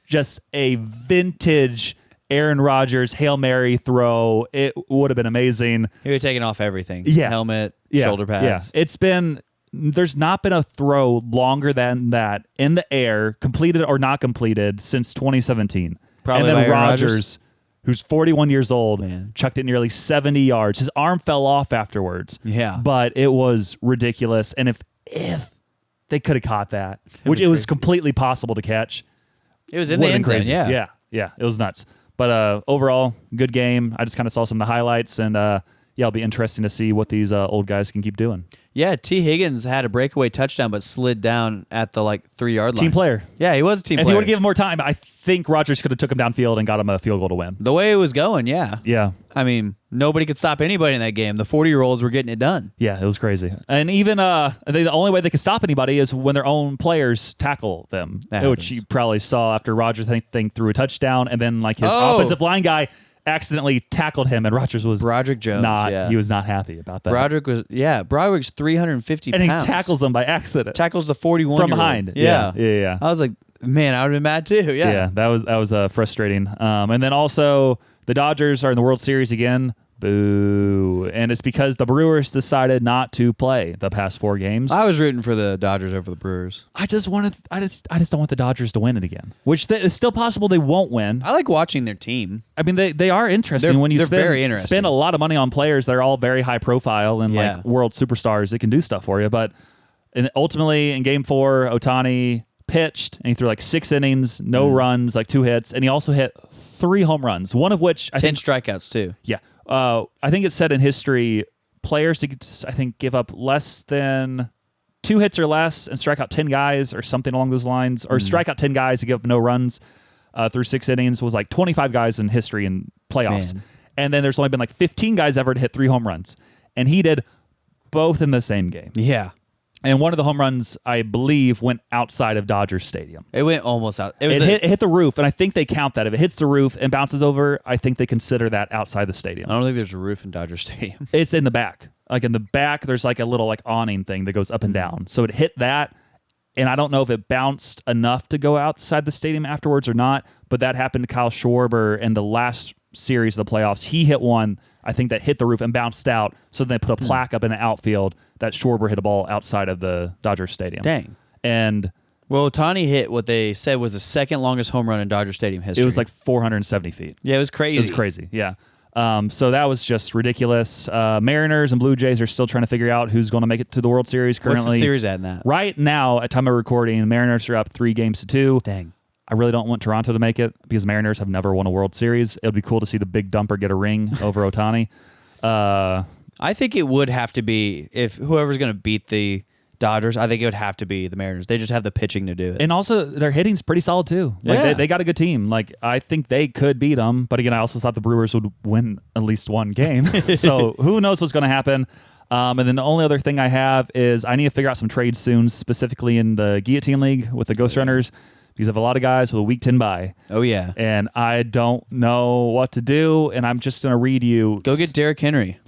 just a vintage Aaron Rodgers Hail Mary throw. It would have been amazing. He would have taken off everything. Yeah. Helmet, shoulder pads. Yeah. There's not been a throw longer than that in the air, completed or not completed, since 2017. Probably and then by Aaron Rodgers, who's 41 years old, chucked it nearly 70 yards. His arm fell off afterwards. Yeah. But it was ridiculous. And if they could have caught that, which it was completely possible to catch. It was in the end zone, Yeah, it was nuts. But overall, good game. I just kind of saw some of the highlights, and it'll be interesting to see what these old guys can keep doing. Yeah, T. Higgins had a breakaway touchdown, but slid down at the 3-yard line. Team player. Yeah, he was a team player. If he would have given him more time, I think Rodgers could have took him downfield and got him a field goal to win. The way it was going, yeah. Yeah. I mean, nobody could stop anybody in that game. The 40-year-olds were getting it done. Yeah, it was crazy. And even the only way they could stop anybody is when their own players tackle them, which you probably saw after Rodgers threw a touchdown, and then his offensive line guy accidentally tackled him, and Rodgers was Broderick Jones. He was not happy about that. Broderick's 350 pounds. And he tackles him by accident. Tackles the 41 from behind. Yeah. I was like, man, I would have been mad too. Yeah, that was frustrating. And then also the Dodgers are in the World Series again. Boo. And it's because the Brewers decided not to play the past 4 games. I was rooting for the Dodgers over the Brewers. I just don't want the Dodgers to win it again, which it's still possible they won't win. I like watching their team. I mean, they are interesting when you very interesting. Spend a lot of money on players that are all very high profile and like world superstars that can do stuff for you. But ultimately in Game 4, Ohtani pitched and he threw 6 innings, no runs, 2 hits, and he also hit 3 home runs, one of which 10 strikeouts too. Yeah. I think it's said in history, players, I think, give up less than 2 hits or less and strike out 10 guys or something along those lines, or strike out 10 guys and give up no runs through 6 innings was like 25 guys in history in playoffs. Man. And then there's only been like 15 guys ever to hit 3 home runs. And he did both in the same game. Yeah. And one of the home runs, I believe, went outside of Dodgers Stadium. It went almost out. It hit the roof, and I think they count that. If it hits the roof and bounces over, I think they consider that outside the stadium. I don't think there's a roof in Dodger Stadium. It's in the back. Like in the back, there's like a little like awning thing that goes up and down. So it hit that, and I don't know if it bounced enough to go outside the stadium afterwards or not, but that happened to Kyle Schwarber in the last series of the playoffs. He hit one, I think, that hit the roof and bounced out, so then they put a plaque up in the outfield that Schwarber hit a ball outside of the Dodger Stadium. Dang. And well, Ohtani hit what they said was the second longest home run in Dodger Stadium history. it was like 470 feet. Yeah, it was crazy. It was crazy, yeah. So that was just ridiculous. Mariners and Blue Jays are still trying to figure out who's going to make it to the World Series currently. What's the series at in that? Right now, at time of recording, Mariners are up 3-2. Dang. I really don't want Toronto to make it because Mariners have never won a World Series. It would be cool to see the big dumper get a ring over Ohtani. I think it would have to be, if whoever's going to beat the Dodgers, I think it would have to be the Mariners. They just have the pitching to do it. And also, their hitting's pretty solid too. Like Yeah. they got a good team. Like I think they could beat them. But again, I also thought the Brewers would win at least one game. So who knows what's going to happen. And then the only other thing I have is I need to figure out some trades soon, specifically in the Guillotine League with the Ghostrunners, because I have a lot of guys with a week 10 bye. Oh, yeah. And I don't know what to do. And I'm just going to read you. Go get Derrick Henry.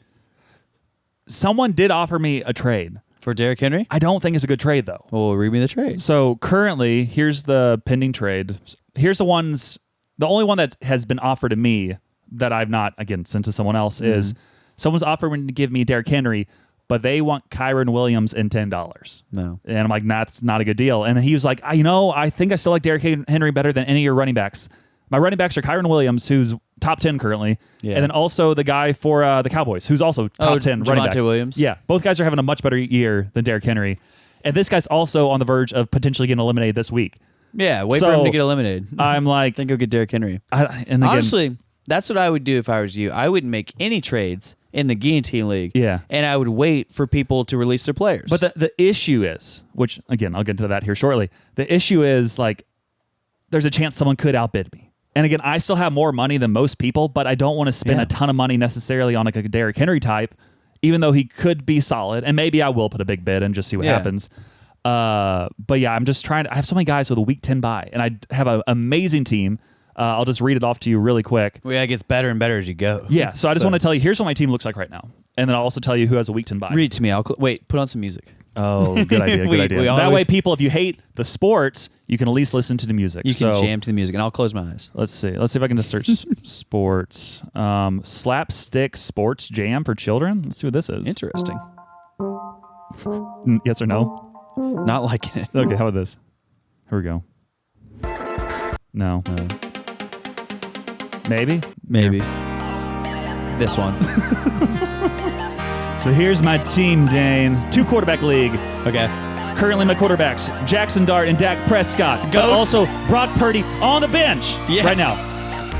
Someone did offer me a trade. For Derrick Henry? I don't think it's a good trade, though. Well, read me the trade. So currently, here's the pending trade. Here's the only one that has been offered to me that I've not, again, sent to someone else is someone's offering to give me Derrick Henry, but they want Kyron Williams and $10. No. And I'm like, that's not a good deal. And he was like, I think I still like Derrick Henry better than any of your running backs. My running backs are Kyron Williams, who's top 10 currently, and then also the guy for the Cowboys, who's also top 10 running back. Javonte Williams? Yeah, both guys are having a much better year than Derrick Henry. And this guy's also on the verge of potentially getting eliminated this week. Yeah, wait for him to get eliminated. I'm like... I think go get Derrick Henry. And again, honestly, that's what I would do if I was you. I wouldn't make any trades in the Guillotine League. Yeah. And I would wait for people to release their players. But the issue is, which, again, I'll get into that here shortly. The issue is, like, there's a chance someone could outbid me. And again, I still have more money than most people, but I don't want to spend a ton of money necessarily on like a Derrick Henry type, even though he could be solid. And maybe I will put a big bid and just see what happens. But yeah, I'm just trying to... I have so many guys with a week 10 bye, and I have an amazing team. I'll just read it off to you really quick. Well, yeah, it gets better and better as you go. Yeah, so I just want to tell you, here's what my team looks like right now. And then I'll also tell you who has a week 10 bye. Read it to me. Wait, put on some music. Oh, good idea, good idea. That way, people, if you hate the sports, you can at least listen to the music. You can jam to the music, and I'll close my eyes. Let's see if I can just search sports. Slapstick sports jam for children. Let's see what this is. Interesting. Yes or no? Not liking it. Okay, how about this? Here we go. No. Maybe? Maybe. This one. So here's my team, Dane. 2-quarterback league. Okay. Currently my quarterbacks, Jackson Dart and Dak Prescott. But also Brock Purdy on the bench right now.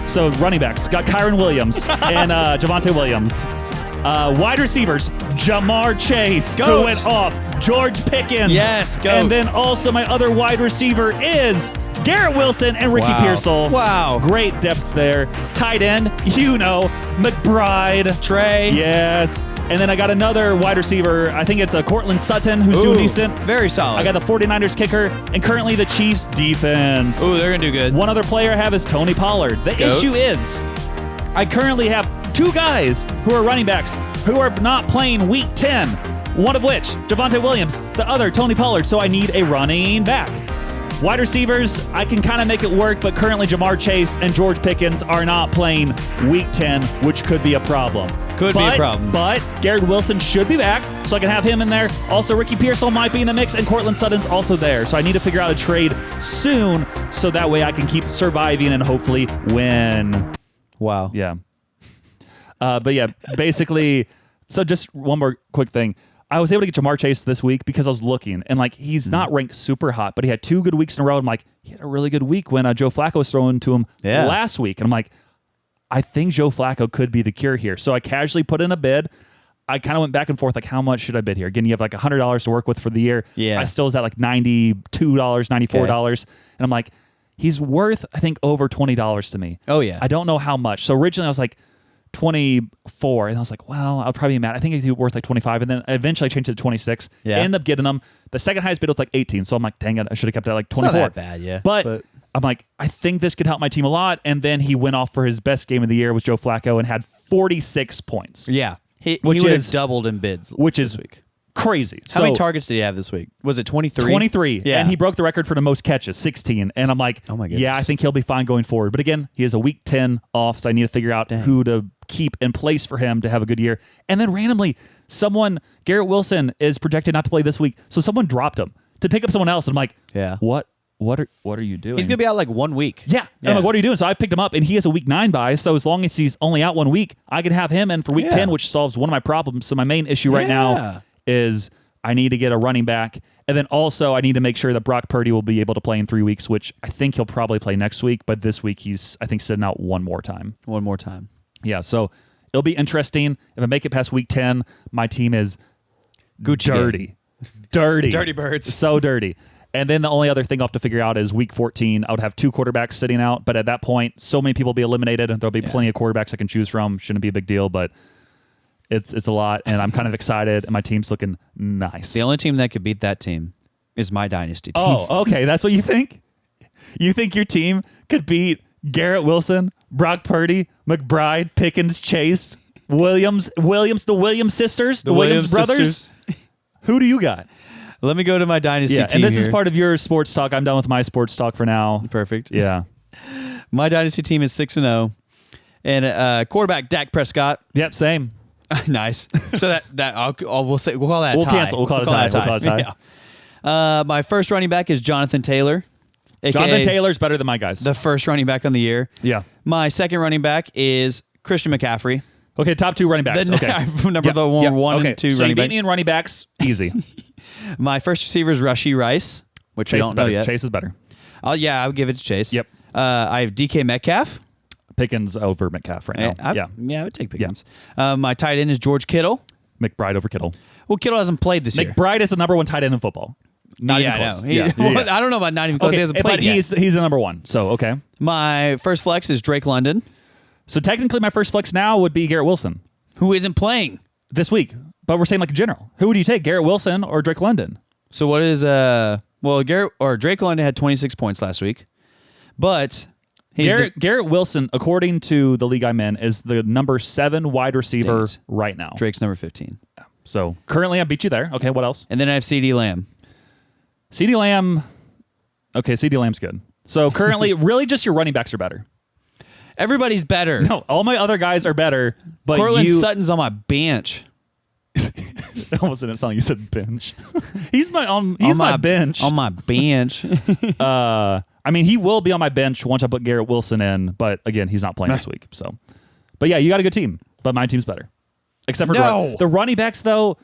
So running backs, got Kyron Williams and Javonte Williams. Wide receivers, Jamar Chase, who went off. George Pickens. Yes, go. And then also my other wide receiver is Garrett Wilson and Ricky Pearsall. Wow. Great depth there. Tight end, McBride. Trey. Yes. And then I got another wide receiver. I think it's a Cortland Sutton who's doing decent. Very solid. I got the 49ers kicker and currently the Chiefs defense. Ooh, they're going to do good. One other player I have is Tony Pollard. The issue is I currently have 2 guys who are running backs who are not playing week 10. One of which, Javonte Williams. The other, Tony Pollard. So I need a running back. Wide receivers, I can kind of make it work, but currently Jamar Chase and George Pickens are not playing week 10, which could be a problem. Could be a problem. But Garrett Wilson should be back, so I can have him in there. Also, Ricky Pearsall might be in the mix, and Cortland Sutton's also there. So I need to figure out a trade soon, so that way I can keep surviving and hopefully win. Wow. Yeah. But yeah, basically, so just one more quick thing. I was able to get Jamar Chase this week because I was looking, and like he's not ranked super hot, but he had 2 good weeks in a row. I'm like, he had a really good week when Joe Flacco was throwing to him last week, and I'm like, I think Joe Flacco could be the cure here. So I casually put in a bid. I kind of went back and forth, like, how much should I bid here? Again, you have like $100 to work with for the year. Yeah. I still was at like $92, $94. And I'm like, he's worth, I think, over $20 to me. Oh, yeah. I don't know how much. So originally I was like 24, and I was like, well, I'll probably be mad. I think he's worth like 25, and then eventually I changed it to 26. Yeah. Ended up getting him. The second highest bid was like 18, so I'm like, dang it, I should have kept it at like 24. It's not that bad, yeah. But I'm like, I think this could help my team a lot. And then he went off for his best game of the year with Joe Flacco and had 46 points. Yeah. He Which would is- have doubled in bids which this is week. crazy. How many targets did he have this week? Was it 23? 23. Yeah. And he broke the record for the most catches, 16. And I'm like, Oh my goodness. yeah, I think he'll be fine going forward. But again, he has a week 10 off, so I need to figure out who to keep in place for him to have a good year. And then randomly, Garrett Wilson is projected not to play this week, so someone dropped him to pick up someone else. And I'm like, Yeah. What are you doing? He's going to be out like 1 week. Yeah. And I'm like, what are you doing? So I picked him up, and he has a week 9 bye. So as long as he's only out 1 week, I can have him in for week 10, which solves one of my problems. So my main issue right now is I need to get a running back. And then also I need to make sure that Brock Purdy will be able to play in 3 weeks, which I think he'll probably play next week. But this week he's, I think, sitting out one more time. One more time. Yeah. So it'll be interesting. If I make it past week 10, my team is dirty. Dirty birds. So dirty. And then the only other thing I'll have to figure out is week 14, I would have 2 quarterbacks sitting out. But at that point, so many people will be eliminated, and there'll be plenty of quarterbacks I can choose from. Shouldn't be a big deal, but it's a lot, and I'm kind of excited, and my team's looking nice. The only team that could beat that team is my dynasty team. Oh, okay. That's what you think? You think your team could beat Garrett Wilson, Brock Purdy, McBride, Pickens, Chase, the Williams sisters, the Williams brothers? sisters. Who do you got? Let me go to my dynasty team and this is here. part of your sports talk. I'm done with my sports talk for now. Perfect. Yeah. My dynasty team is 6-0. And quarterback Dak Prescott. Yep, same. Nice. So we'll call that a We'll tie. cancel. We'll call it a tie. We'll call it a tie. Yeah. My first running back is Jonathan Taylor. AKA Jonathan Taylor's better than my guys. the first running back on the year. Yeah. My second running back is Christian McCaffrey. Okay, top 2 running backs. The Okay. number the one okay. and 2 so running you beat back. me in running backs. Easy. My first receiver is Rashee Rice, which I Chase don't is know better. yet. Chase is better. I would give it to Chase. Yep. I have DK Metcalf. Pickens over Metcalf right now. I would take Pickens. My tight end is George Kittle. McBride over Kittle. Well, Kittle hasn't played this year. McBride is the number 1 tight end in football. Not even close. I know. I don't know about not even close. Okay, He hasn't played but yet. he's the number 1. So, okay. My first flex is Drake London, So technically my first flex now would be Garrett Wilson who isn't playing. this week. But we're saying like in general. Who would you take, Garrett Wilson or Drake London? So what is Drake London had 26 points last week, but Garrett Wilson, according to the league I'm in, is the number 7 wide receiver Dang it. right now. Drake's number 15. So currently I beat you there. Okay, what else? And then I have CD Lamb. CeeDee Lamb. Okay, CeeDee Lamb's good. So currently, really just your running backs are better. Everybody's better. No, all my other guys are better, but Cortland you... Sutton's on my bench. It almost didn't sound like you said bench. He's my bench. On my bench. I mean, he will be on my bench once I put Garrett Wilson in, but again, he's not playing this week. So, but yeah, you got a good team, but my team's better. Except for the running backs, though.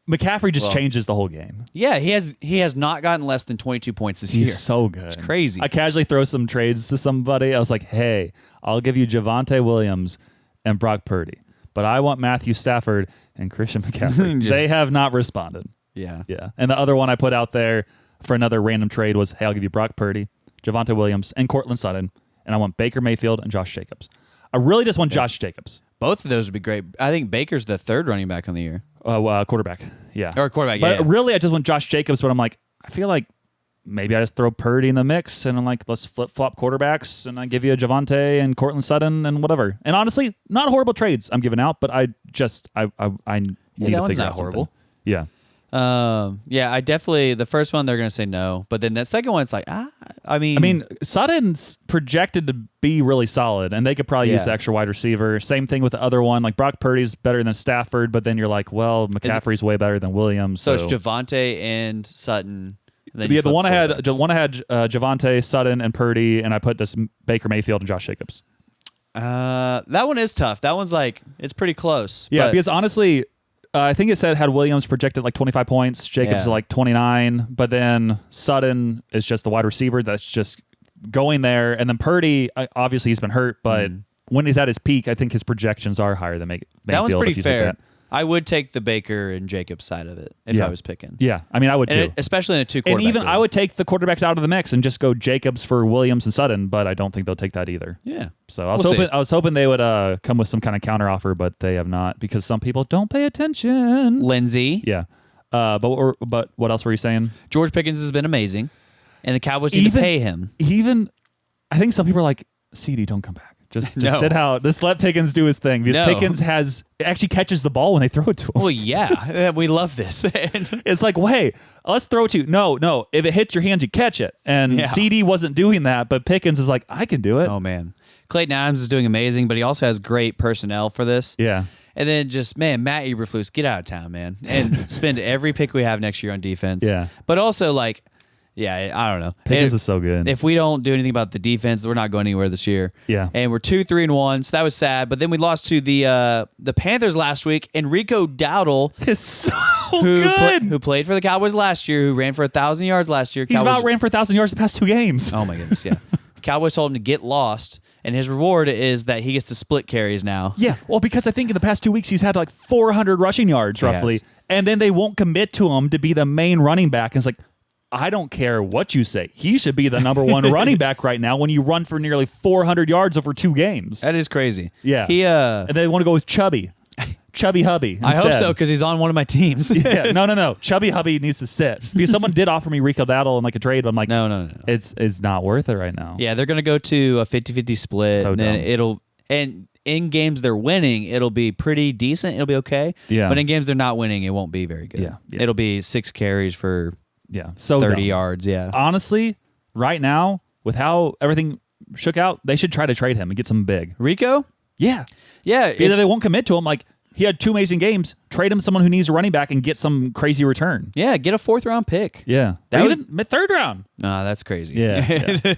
McCaffrey just changes the whole game. Yeah, he has not gotten less than 22 points this year. He's so good. It's crazy. I casually throw some trades to somebody. I was like, hey, I'll give you Javonte Williams and Brock Purdy, but I want Matthew Stafford and Christian McCaffrey. They have not responded. Yeah. Yeah. And the other one I put out there for another random trade was, hey, I'll give you Brock Purdy, Javonte Williams, and Cortland Sutton, and I want Baker Mayfield and Josh Jacobs. I really just want Josh Jacobs. Both of those would be great. I think Baker's the third running back on the year. Quarterback. Yeah. Or quarterback, But yeah. really, I just want Josh Jacobs, but I'm like, I feel like maybe I just throw Purdy in the mix and I'm like, let's flip-flop quarterbacks and I give you a Javonte and Cortland Sutton and whatever. And honestly, not horrible trades I'm giving out, but I need to figure out not horrible. something. Yeah. I definitely, the first one they're going to say no, but then that second one it's like, I mean Sutton's projected to be really solid, and they could probably use the extra wide receiver. Same thing with the other one. Like Brock Purdy's better than Stafford, but then you're like, well, McCaffrey's way better than Williams. So it's Javonte and Sutton. And then the one I had Javonte, Sutton, and Purdy, and I put this Baker Mayfield and Josh Jacobs. That one is tough. That one's like, it's pretty close. Yeah, but because honestly, I think it said had Williams projected like 25 points, Jacobs is like 29, but then Sutton is just the wide receiver that's just going there, and then Purdy, obviously he's been hurt, but when he's at his peak, I think his projections are higher than Mayfield. that one's pretty if you fair. think that. I would take the Baker and Jacobs side of it if I was picking. Yeah, I mean, I would too. Especially in a 2 quarterback And even league. I would take the quarterbacks out of the mix and just go Jacobs for Williams and Sutton, but I don't think they'll take that either. Yeah. So I was hoping they would come with some kind of counter offer, but they have not because some people don't pay attention. Lindsey. Yeah. But what else were you saying? George Pickens has been amazing, and the Cowboys need to pay him. I think some people are like, CD, don't come back. Just No. sit out. Just let Pickens do his thing because Pickens actually catches the ball when they throw it to him. Well, yeah, we love this. It's like, well, hey, let's throw it to you. No. If it hits your hands, you catch it. And CD wasn't doing that, but Pickens is like, I can do it. Oh, man. Clayton Adams is doing amazing, but he also has great personnel for this. Yeah. And then just, man, Matt Eberflus, get out of town, man, and spend every pick we have next year on defense. Yeah. But also, like, yeah, I don't know. Pickens is so good. If we don't do anything about the defense, we're not going anywhere this year. Yeah. And we're 2-3-1, so that was sad. But then we lost to the Panthers last week. And Rico Dowdle is so good. Who played for the Cowboys last year, who ran for 1,000 yards last year. He's about ran for 1,000 yards the past 2 games. Oh, my goodness, yeah. Cowboys told him to get lost. And his reward is that he gets to split carries now. Yeah, well, because I think in the past 2 weeks he's had like 400 rushing yards roughly, and then they won't commit to him to be the main running back. And it's like, I don't care what you say. He should be the number 1 running back right now when you run for nearly 400 yards over 2 games. That is crazy. Yeah. And they want to go with Chubby Hubby instead. I hope so, because he's on one of my teams. Yeah, no. Chubby Hubby needs to sit. Because someone did offer me Rico Dowdle in like a trade, but I'm like, no. It's not worth it right now. Yeah, they're going to go to a 50-50 split. So and then and in games they're winning, it'll be pretty decent. It'll be okay. Yeah. But in games they're not winning, it won't be very good. Yeah. It'll be 6 carries for so 30 dumb. yards. Yeah. Honestly, right now, with how everything shook out, they should try to trade him and get something big. Rico? Yeah. Yeah. Either they won't commit to him, like he had 2 amazing games, trade him someone who needs a running back and get some crazy return. Yeah, get a 4th round pick. Yeah. That or even mid-3rd round. Nah, that's crazy. Yeah.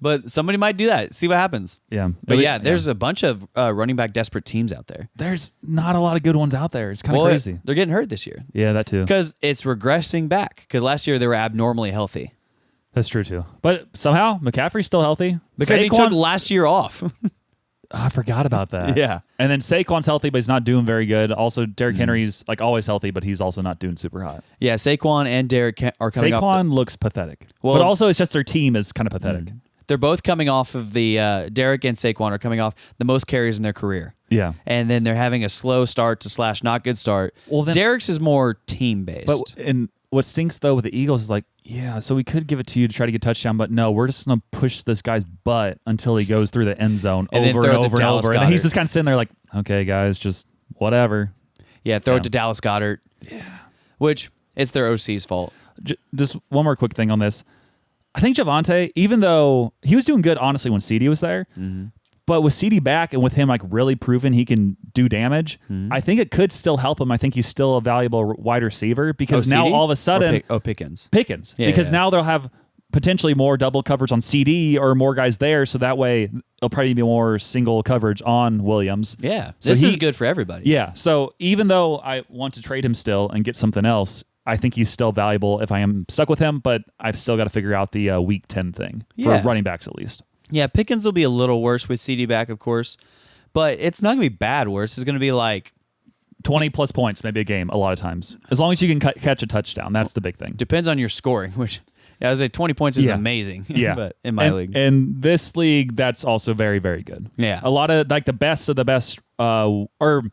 But somebody might do that. See what happens. Yeah. But yeah, there's a bunch of running back desperate teams out there. There's not a lot of good ones out there. It's kind of crazy. They're getting hurt this year. Yeah, that too. Because it's regressing back. Because last year they were abnormally healthy. That's true too. But somehow McCaffrey's still healthy. Because he took last year off. I forgot about that. Yeah. And then Saquon's healthy, but he's not doing very good. Also, Derrick Henry's like always healthy, but he's also not doing super hot. Yeah, Saquon and Derrick are coming off. Saquon looks pathetic. Well, but also it's just their team is kind of pathetic. They're both coming off of the Derrick and Saquon are coming off the most carries in their career. Yeah. And then they're having a slow start to / not good start. Well, then, Derrick's is more team based. But what stinks though with the Eagles is like, yeah, so we could give it to you to try to get a touchdown, but no, we're just gonna push this guy's butt until he goes through the end zone over and over and over. And then he's just kind of sitting there like, okay, guys, just whatever. Yeah, throw it to Dallas Goedert. Yeah. Which it's their OC's fault. Just one more quick thing on this. I think Javonte, even though he was doing good, honestly, when CD was there, but with CD back and with him like really proving he can do damage, I think it could still help him. I think he's still a valuable wide receiver because now CD? all of a sudden, Pickens. Yeah, because now they'll have potentially more double coverage on CD or more guys there, so that way it'll probably be more single coverage on Williams. Yeah, so this is good for everybody. Yeah, so even though I want to trade him still and get something else, I think he's still valuable if I am stuck with him, but I've still got to figure out the week 10 thing for running backs at least. Yeah, Pickens will be a little worse with CD back, of course, but it's not going to be bad worse. It's going to be like 20 plus points, maybe a game a lot of times. As long as you can catch a touchdown, that's the big thing. Depends on your scoring, which I would say 20 points is amazing. Yeah, but in my league. And this league, that's also very, very good. Yeah. A lot of like the best of the best, or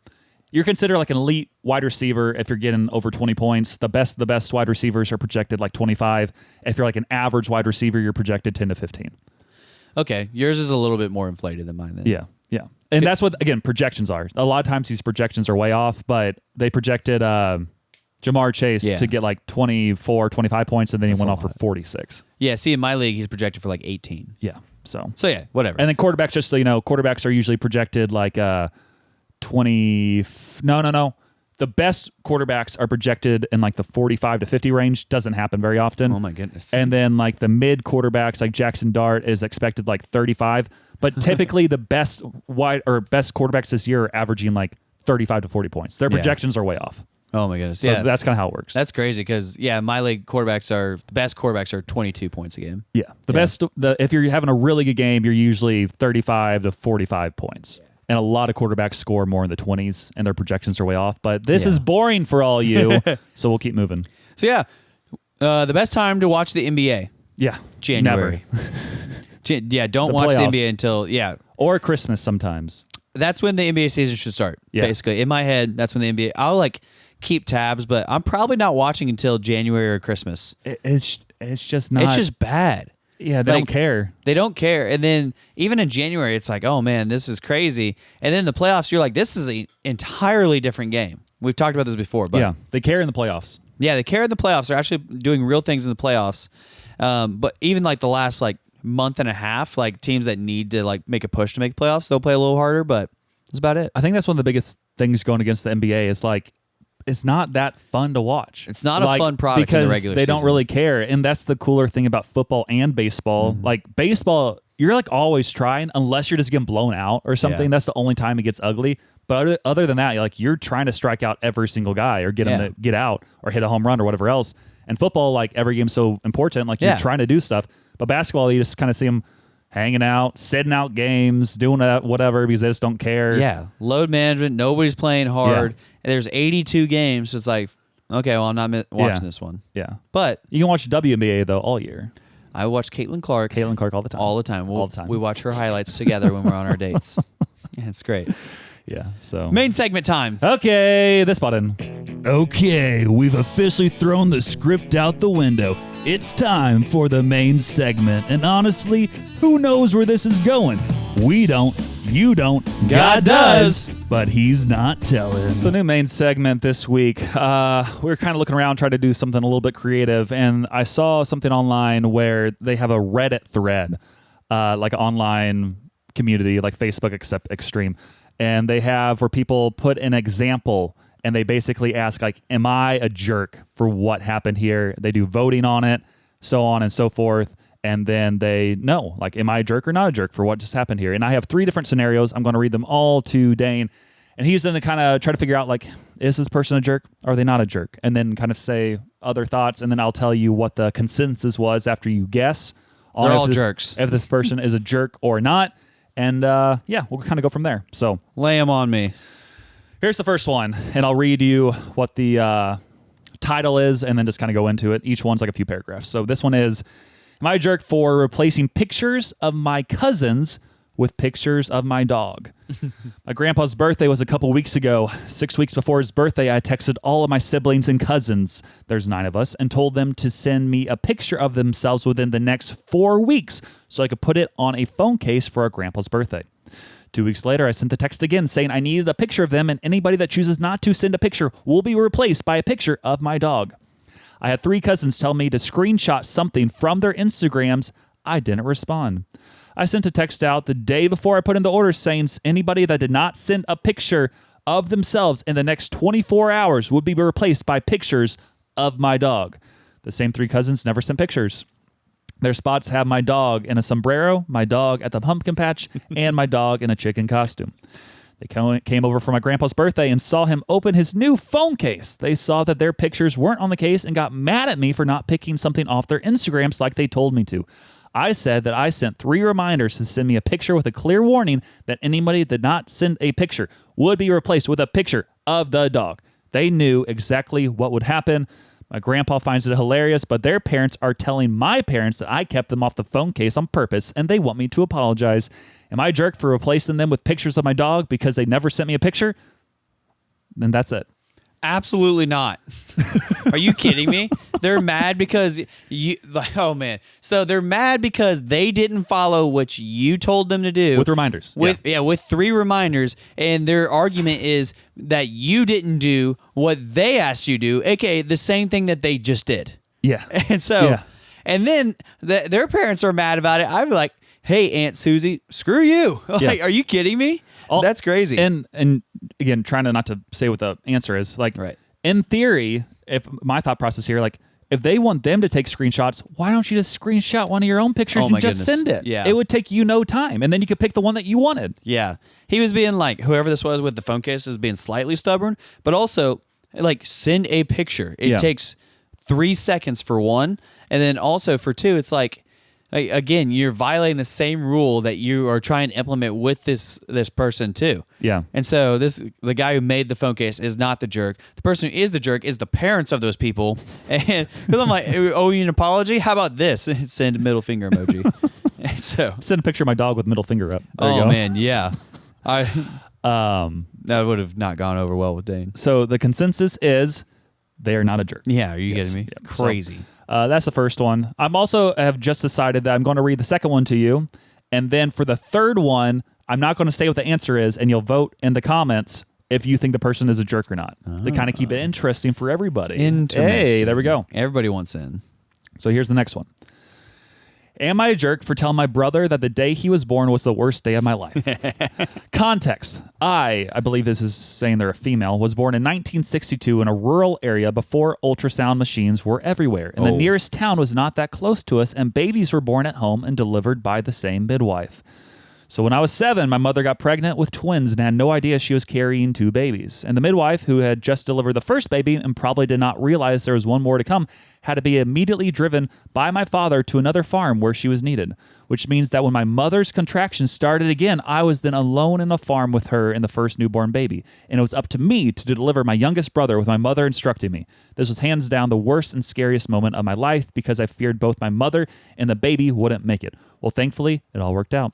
you're considered like an elite wide receiver if you're getting over 20 points. The best of the best wide receivers are projected like 25. If you're like an average wide receiver, you're projected 10 to 15. Okay, yours is a little bit more inflated than mine then. Yeah. And that's what, again, projections are. A lot of times these projections are way off, but they projected Jamar Chase to get like 24, 25 points, and then he went off for 46. Yeah, see, in my league, he's projected for like 18. Yeah, so yeah, whatever. And then quarterbacks, just so you know, quarterbacks are usually projected like 20. No. The best quarterbacks are projected in like the 45 to 50 range. Doesn't happen very often. Oh my goodness. And then like the mid quarterbacks, like Jackson Dart, is expected like 35. But typically the best quarterbacks this year are averaging like 35 to 40 points. Their projections are way off. Oh my goodness. So that's kind of how it works. That's crazy because my league the best quarterbacks are 22 points a game. Yeah. Best if you're having a really good game, you're usually 35 to 45 points. And a lot of quarterbacks score more in the 20s, and their projections are way off. But this is boring for all you, so we'll keep moving. So, yeah, the best time to watch the NBA. Yeah. January. Yeah, don't watch the NBA until, Or Christmas sometimes. That's when the NBA season should start, basically. In my head, that's when the NBA... I'll, like, keep tabs, but I'm probably not watching until January or Christmas. It's just not... It's just bad. Yeah, they don't care. They don't care. And then even in January, it's like, oh, man, this is crazy. And then the playoffs, you're like, this is an entirely different game. We've talked about this before. But yeah, they care in the playoffs. Yeah, they care in the playoffs. They're actually doing real things in the playoffs. But even like the last like month and a half, like teams that need to like make a push to make the playoffs, they'll play a little harder, but that's about it. I think that's one of the biggest things going against the NBA is like, it's not that fun to watch. It's not a fun product in the regular season. Because they don't really care. And that's the cooler thing about football and baseball. Like baseball, you're like always trying unless you're just getting blown out or something. Yeah. That's the only time it gets ugly. But other than that, you're trying to strike out every single guy or get him to get out or hit a home run or whatever else. And football, like every game's so important, like you're trying to do stuff. But basketball, you just kind of see them hanging out, sitting out games, doing whatever because they just don't care. Yeah. Load management. Nobody's playing hard. Yeah. There's 82 games. So it's like, okay, well, I'm not watching this one. Yeah. But you can watch WNBA, though, all year. I watch Caitlin Clark. all the time. All the time. All the time. We watch her highlights together when we're on our dates. Yeah, it's great. Yeah, so. Main segment time. Okay, this button. Okay, we've officially thrown the script out the window. It's time for the main segment. And honestly, who knows where this is going? We don't. You don't. God does. But he's not telling. So new main segment this week. We were kind of looking around trying to do something a little bit creative. And I saw something online where they have a Reddit thread, like an online community, like Facebook except extreme. And they have where people put an example and they basically ask, like, am I a jerk for what happened here? They do voting on it, so on and so forth. And then they know, like, am I a jerk or not a jerk for what just happened here? And I have 3 different scenarios. I'm going to read them all to Dane. And he's going to kind of try to figure out, like, is this person a jerk? Or are they not a jerk? And then kind of say other thoughts. And then I'll tell you what the consensus was after you guess. They're all jerks. If this person is a jerk or not. And, we'll kind of go from there. So lay them on me. Here's the first one, and I'll read you what the title is and then just kind of go into it. Each one's like a few paragraphs. So this one is, am I a jerk for replacing pictures of my cousins with pictures of my dog? My grandpa's birthday was a couple weeks ago. 6 weeks before his birthday, I texted all of my siblings and cousins, there's 9 of us, and told them to send me a picture of themselves within the next 4 weeks so I could put it on a phone case for our grandpa's birthday. 2 weeks later, I sent the text again saying I needed a picture of them, and anybody that chooses not to send a picture will be replaced by a picture of my dog. I had 3 cousins tell me to screenshot something from their Instagrams. I didn't respond. I sent a text out the day before I put in the order saying anybody that did not send a picture of themselves in the next 24 hours would be replaced by pictures of my dog. The same 3 cousins never sent pictures. Their spots have my dog in a sombrero, my dog at the pumpkin patch, and my dog in a chicken costume. They came over for my grandpa's birthday and saw him open his new phone case. They saw that their pictures weren't on the case and got mad at me for not picking something off their Instagrams like they told me to. I said that I sent 3 reminders to send me a picture with a clear warning that anybody that did not send a picture would be replaced with a picture of the dog. They knew exactly what would happen. My grandpa finds it hilarious, but their parents are telling my parents that I kept them off the phone case on purpose, and they want me to apologize. Am I a jerk for replacing them with pictures of my dog because they never sent me a picture? Then that's it. Absolutely not. Are you kidding me? They're mad because oh man. So they're mad because they didn't follow what you told them to do. With reminders. With 3 reminders. And their argument is that you didn't do what they asked you to do, aka the same thing that they just did. Yeah. And so, and then their parents are mad about it. I'd be like, hey, Aunt Susie, screw you. Like, are you kidding me? That's crazy. And again, trying to not to say what the answer is, like, in theory, if my thought process here, like, if they want them to take screenshots, why don't you just screenshot one of your own pictures and just send it? Yeah. It would take you no time, and then you could pick the one that you wanted. Yeah. He was being like, whoever this was with the phone case is being slightly stubborn, but also, like, send a picture. It takes 3 seconds for one, and then also for 2, it's like, again, you're violating the same rule that you are trying to implement with this person too. Yeah. And so the guy who made the phone case is not the jerk. The person who is the jerk is the parents of those people. And because I'm like, oh, you an apology? How about this? Send middle finger emoji. So send a picture of my dog with middle finger up. There you go. Man, yeah. That would have not gone over well with Dane. So the consensus is they are not a jerk. Yeah, are you kidding me? Yep. Crazy. So, that's the first one. I'm also have just decided that I'm going to read the second one to you. And then for the third one, I'm not going to say what the answer is, and you'll vote in the comments if you think the person is a jerk or not. To kind of keep it interesting for everybody. Hey, there we go. Everybody wants in. So here's the next one. Am I a jerk for telling my brother that the day he was born was the worst day of my life? Context. I believe this is saying they're a female, was born in 1962 in a rural area before ultrasound machines were everywhere. And the nearest town was not that close to us, and babies were born at home and delivered by the same midwife. So when I was 7, my mother got pregnant with twins and had no idea she was carrying 2 babies. And the midwife, who had just delivered the first baby and probably did not realize there was one more to come, had to be immediately driven by my father to another farm where she was needed, which means that when my mother's contractions started again, I was then alone in a farm with her and the first newborn baby. And it was up to me to deliver my youngest brother with my mother instructing me. This was hands down the worst and scariest moment of my life because I feared both my mother and the baby wouldn't make it. Well, thankfully, it all worked out.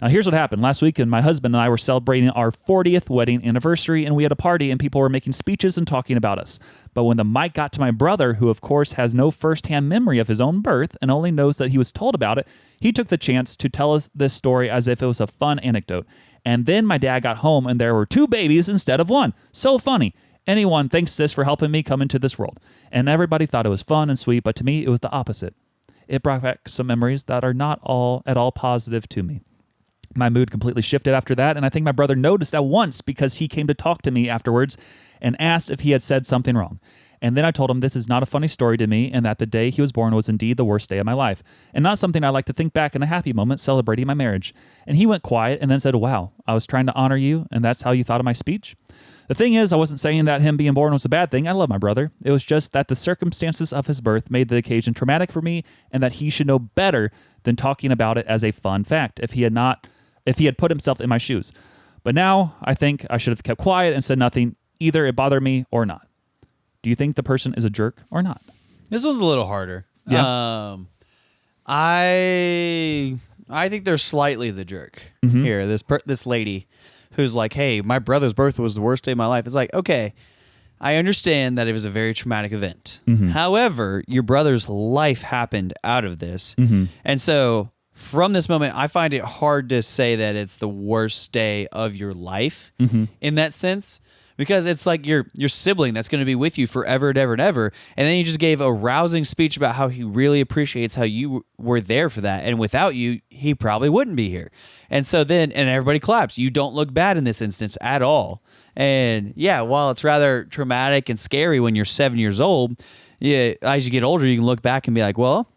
Now, here's what happened. Last weekend, my husband and I were celebrating our 40th wedding anniversary, and we had a party, and people were making speeches and talking about us. But when the mic got to my brother, who, of course, has no firsthand memory of his own birth and only knows that he was told about it, he took the chance to tell us this story as if it was a fun anecdote. And then my dad got home, and there were 2 babies instead of 1. So funny. Anyone, thanks, sis, for helping me come into this world. And everybody thought it was fun and sweet, but to me, it was the opposite. It brought back some memories that are not at all positive to me. My mood completely shifted after that, and I think my brother noticed at once because he came to talk to me afterwards and asked if he had said something wrong. And then I told him this is not a funny story to me and that the day he was born was indeed the worst day of my life and not something I like to think back in a happy moment celebrating my marriage. And he went quiet and then said, "Wow, I was trying to honor you, and that's how you thought of my speech?" The thing is, I wasn't saying that him being born was a bad thing. I love my brother. It was just that the circumstances of his birth made the occasion traumatic for me and that he should know better than talking about it as a fun fact if he had put himself in my shoes. But now I think I should have kept quiet and said nothing. Either it bothered me or not. Do you think the person is a jerk or not? This one's a little harder. Yeah. I think they're slightly the jerk here. This lady who's like, "Hey, my brother's birth was the worst day of my life." It's like, okay, I understand that it was a very traumatic event. However, your brother's life happened out of this. And so from this moment, I find it hard to say that it's the worst day of your life in that sense. Because it's like your sibling that's going to be with you forever and ever and ever. And then you just gave a rousing speech about how he really appreciates how you were there for that. And without you, he probably wouldn't be here. And so then, and everybody claps. You don't look bad in this instance at all. And yeah, while it's rather traumatic and scary when you're 7 years old, yeah, as you get older, you can look back and be like, well,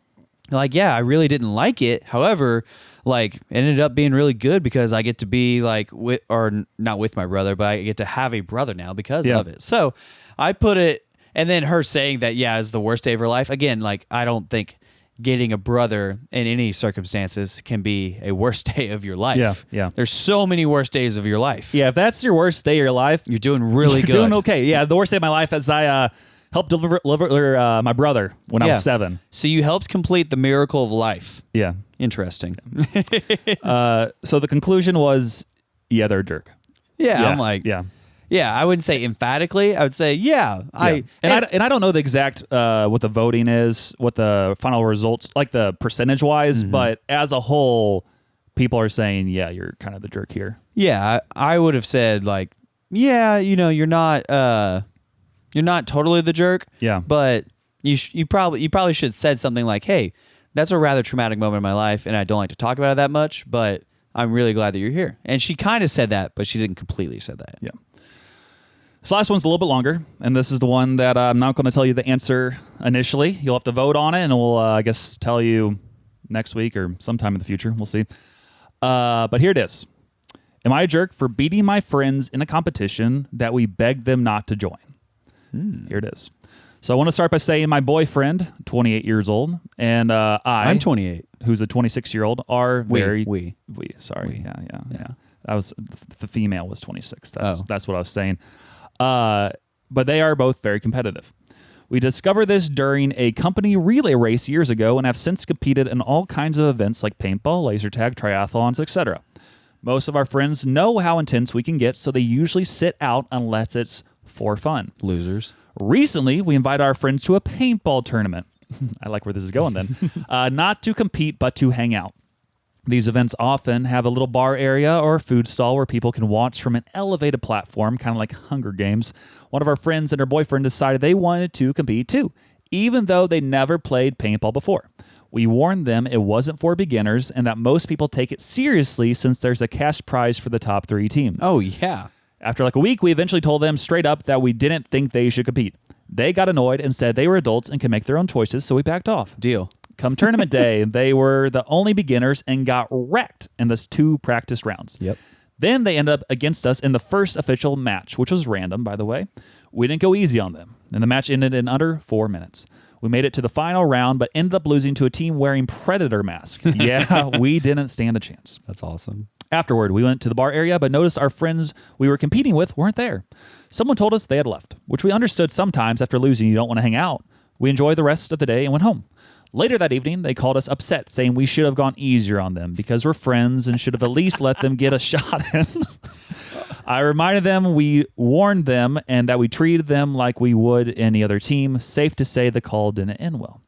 yeah, I really didn't like it. However, like, it ended up being really good because I get to be like with, or not with my brother, but I get to have a brother now because of it. So I put it, and then her saying that, yeah, is the worst day of her life. Again, like, I don't think getting a brother in any circumstances can be a worst day of your life. Yeah. There's so many worst days of your life. Yeah, if that's your worst day of your life, you're doing really good. You're doing okay. Yeah, the worst day of my life is I helped deliver my brother when I was 7. So you helped complete the miracle of life. Yeah. Interesting. So the conclusion was, yeah, they're a jerk. Yeah, I'm like, yeah. I wouldn't say emphatically. I would say, yeah. I don't know the exact what the voting is, what the final results, like the percentage wise, but as a whole, people are saying, yeah, you're kind of the jerk here. Yeah, I would have said like, yeah, you're not totally the jerk. Yeah, but you probably should have said something like, hey, that's a rather traumatic moment in my life, and I don't like to talk about it that much, but I'm really glad that you're here. And she kind of said that, but she didn't completely say that. Yeah. This last one's a little bit longer, and this is the one that I'm not going to tell you the answer initially. You'll have to vote on it, and we'll, I guess, tell you next week or sometime in the future. We'll see. But here it is. Am I a jerk for beating my friends in a competition that we begged them not to join? Here it is. So I want to start by saying my boyfriend, 28 years old, and I'm 28. Who's a 26-year-old, are very... We. Sorry. We. Yeah. That was... The female was 26. That's what I was saying. But they are both very competitive. We discovered this during a company relay race years ago and have since competed in all kinds of events like paintball, laser tag, triathlons, etc. Most of our friends know how intense we can get, so they usually sit out unless it's for fun. Losers. Recently, we invited our friends to a paintball tournament. I like where this is going then. Not to compete, but to hang out. These events often have a little bar area or food stall where people can watch from an elevated platform, kind of like Hunger Games. One of our friends and her boyfriend decided they wanted to compete too, even though they never played paintball before. We warned them it wasn't for beginners and that most people take it seriously since there's a cash prize for the top 3 teams. Oh, yeah. After like a week, we eventually told them straight up that we didn't think they should compete. They got annoyed and said they were adults and could make their own choices, so we backed off. Deal. Come tournament day, they were the only beginners and got wrecked in the 2 practice rounds. Yep. Then they ended up against us in the first official match, which was random, by the way. We didn't go easy on them, and the match ended in under 4 minutes. We made it to the final round, but ended up losing to a team wearing Predator masks. Yeah, we didn't stand a chance. That's awesome. Afterward, we went to the bar area, but noticed our friends we were competing with weren't there. Someone told us they had left, which we understood sometimes after losing you don't want to hang out. We enjoyed the rest of the day and went home. Later that evening, they called us upset, saying we should have gone easier on them because we're friends and should have at least let them get a shot in. I reminded them we warned them and that we treated them like we would any other team. Safe to say the call didn't end well.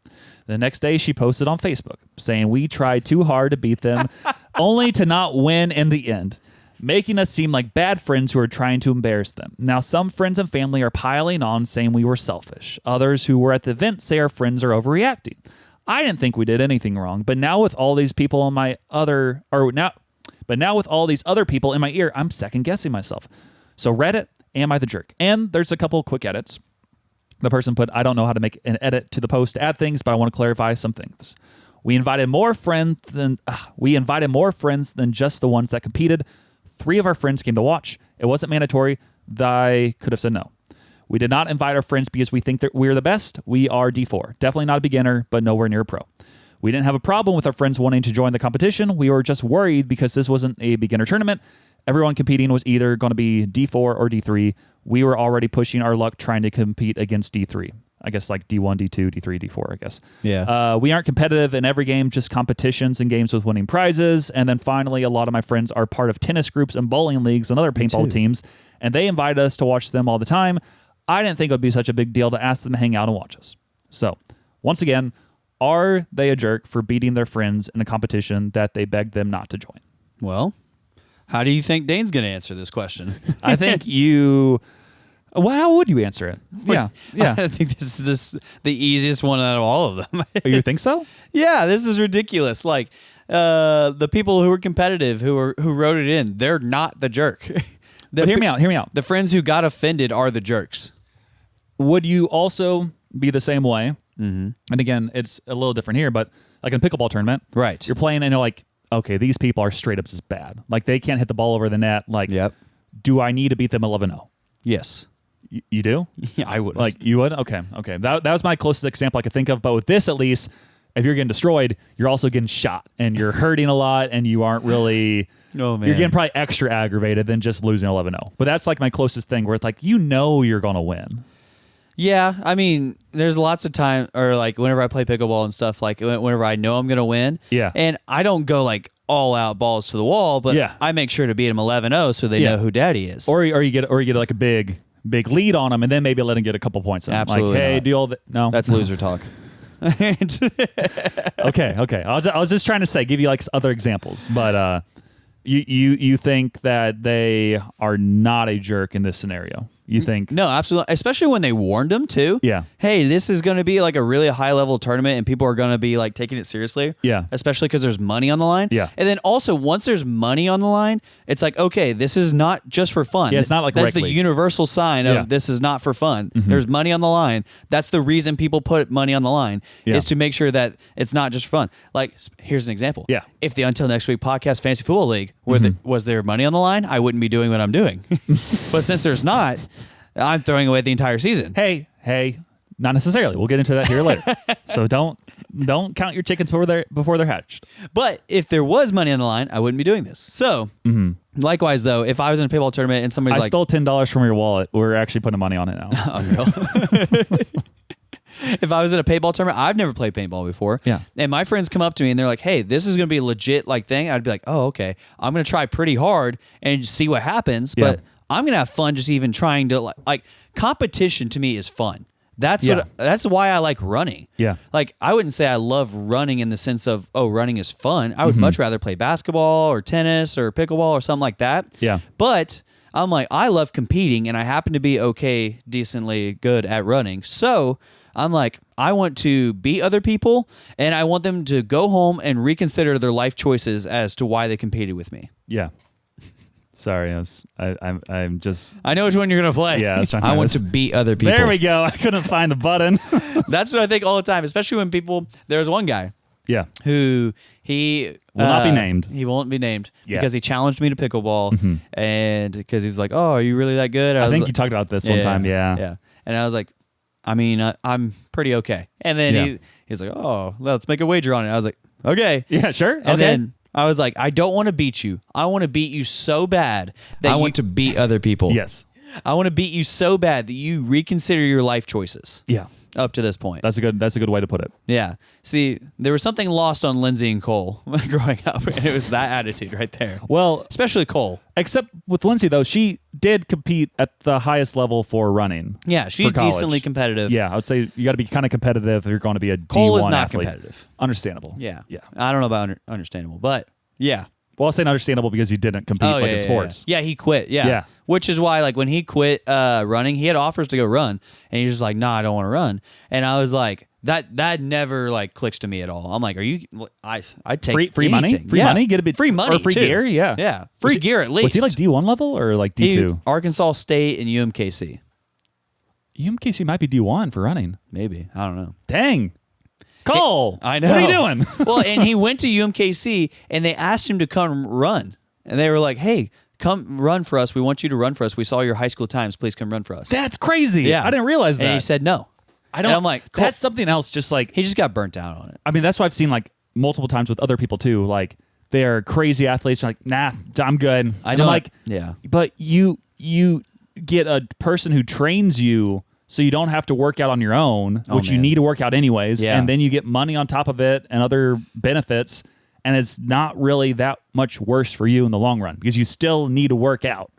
The next day, she posted on Facebook saying we tried too hard to beat them, only to not win in the end, making us seem like bad friends who are trying to embarrass them. Now, some friends and family are piling on, saying we were selfish. Others who were at the event say our friends are overreacting. I didn't think we did anything wrong, but now with all these people in my now with all these other people in my ear, I'm second guessing myself. So Reddit, am I the jerk? And there's a couple quick edits. The person put, I don't know how to make an edit to the post to add things, but I want to clarify some things. We invited more friends than just the ones that competed. 3 of our friends came to watch. It wasn't mandatory. I could have said no. We did not invite our friends because we think that we're the best. We are D4. Definitely not a beginner, but nowhere near a pro. We didn't have a problem with our friends wanting to join the competition. We were just worried because this wasn't a beginner tournament. Everyone competing was either going to be D4 or D3. We were already pushing our luck trying to compete against D3. I guess like D1, D2, D3, D4, I guess. Yeah. We aren't competitive in every game, just competitions and games with winning prizes. And then finally, a lot of my friends are part of tennis groups and bowling leagues and other paintball teams, and they invite us to watch them all the time. I didn't think it would be such a big deal to ask them to hang out and watch us. So, once again, are they a jerk for beating their friends in a competition that they begged them not to join? Well, how do you think Dane's going to answer this question? I think you... Well, how would you answer it? Yeah. I think this is the easiest one out of all of them. You think so? Yeah, this is ridiculous. Like, the people who were competitive, who wrote it in, they're not the jerk. But hear me out. The friends who got offended are the jerks. Would you also be the same way? Mm-hmm. And again, it's a little different here, but like in a pickleball tournament, right? You're playing and you're like, okay, these people are straight up just bad. Like they can't hit the ball over the net. Like, yep. Do I need to beat them 11-0? Yes. You do? Yeah, I would. Like you would? Okay. That was my closest example I could think of. But with this, at least, if you're getting destroyed, you're also getting shot and you're hurting a lot and you aren't really... Oh, man. You're getting probably extra aggravated than just losing 11-0. But that's like my closest thing where it's like, you're going to win. Yeah, I mean, there's lots of time, or like whenever I play pickleball and stuff, like whenever I know I'm going to win. Yeah. And I don't go like all out balls to the wall, but I make sure to beat them 11-0 so they know who daddy is. Or you get like a big lead on them and then maybe let them get a couple points on. Absolutely. Like, hey, not. do all that. No. That's loser talk. Okay. I was just trying to say, give you like other examples, but you think that they are not a jerk in this scenario? You think? No, absolutely. Especially when they warned them too. Yeah. Hey, this is going to be like a really high level tournament and people are going to be like taking it seriously. Yeah. Especially because there's money on the line. Yeah. And then also once there's money on the line, it's like, okay, this is not just for fun. Yeah, it's not like that's rec the league. Universal sign of this is not for fun. Mm-hmm. There's money on the line. That's the reason people put money on the line is to make sure that it's not just fun. Like, here's an example. Yeah. If the Until Next Week podcast Fantasy Football League was there money on the line, I wouldn't be doing what I'm doing. But since there's not, I'm throwing away the entire season. Hey, Not necessarily. We'll get into that here later. So don't count your chickens before they're hatched. But if there was money on the line, I wouldn't be doing this. So, likewise, though, if I was in a paintball tournament and somebody's I stole $10 from your wallet. We're actually putting money on it now. Unreal. If I was in a paintball tournament, I've never played paintball before. Yeah. And my friends come up to me and they're like, hey, this is going to be a legit like thing. I'd be like, oh, okay. I'm going to try pretty hard and see what happens. But I'm going to have fun just even trying to like competition to me is fun. That's that's why I like running. Yeah. Like I wouldn't say I love running in the sense of, oh, running is fun. I would much rather play basketball or tennis or pickleball or something like that. Yeah. But I'm like, I love competing and I happen to be decently good at running. So I'm like, I want to beat other people and I want them to go home and reconsider their life choices as to why they competed with me. Yeah. Sorry, I'm just. I know which one you're gonna play. Yeah, I want to beat other people. There we go. I couldn't find the button. That's what I think all the time, especially when people. There's one guy. Yeah. Who he will not be named. He won't be named because he challenged me to pickleball, and because he was like, "Oh, are you really that good?" I think you talked about this one time. Yeah. Yeah. And I was like, I mean, I'm pretty okay. And then he's like, "Oh, let's make a wager on it." I was like, "Okay." Yeah, sure. And then I was like, I don't want to beat you. I want to beat you so bad that I want to beat other people. Yes. I want to beat you so bad that you reconsider your life choices. Yeah. Up to this point. That's a good way to put it. Yeah. See, there was something lost on Lindsay and Cole growing up, and it was that attitude right there. Well, especially Cole. Except with Lindsay, though, she did compete at the highest level for running. Yeah, she's decently competitive. Yeah, I would say you got to be kind of competitive if you're going to be a Cole D1 is not athlete. Competitive. Understandable. Yeah. Yeah. I don't know about understandable, but yeah. Well, I'll say understandable because he didn't compete in sports. Yeah, he quit. Yeah. Which is why, like, when he quit running, he had offers to go run, and he's just like, "Nah, I don't want to run." And I was like, that never like clicks to me at all. I'm like, "Are you?" I'd take free money, money, get a bit free money or free too. gear. Yeah, free gear at least. Was he like D1 level or like D2? Arkansas State and UMKC. UMKC might be D1 for running. Maybe, I don't know. Dang. Cole, I know. What are you doing? Well, and he went to UMKC, and they asked him to come run. And they were like, "Hey, come run for us. We want you to run for us. We saw your high school times. Please come run for us." That's crazy. Yeah. I didn't realize that. And he said no. I don't. And I'm like, Cole, that's something else. Just like he just got burnt out on it. I mean, that's what I've seen like multiple times with other people too. Like they're crazy athletes. They're like, nah, I'm good. I don't I'm like, yeah. But you get a person who trains you. So you don't have to work out on your own, which you need to work out anyways. Yeah. And then you get money on top of it and other benefits. And it's not really that much worse for you in the long run because you still need to work out.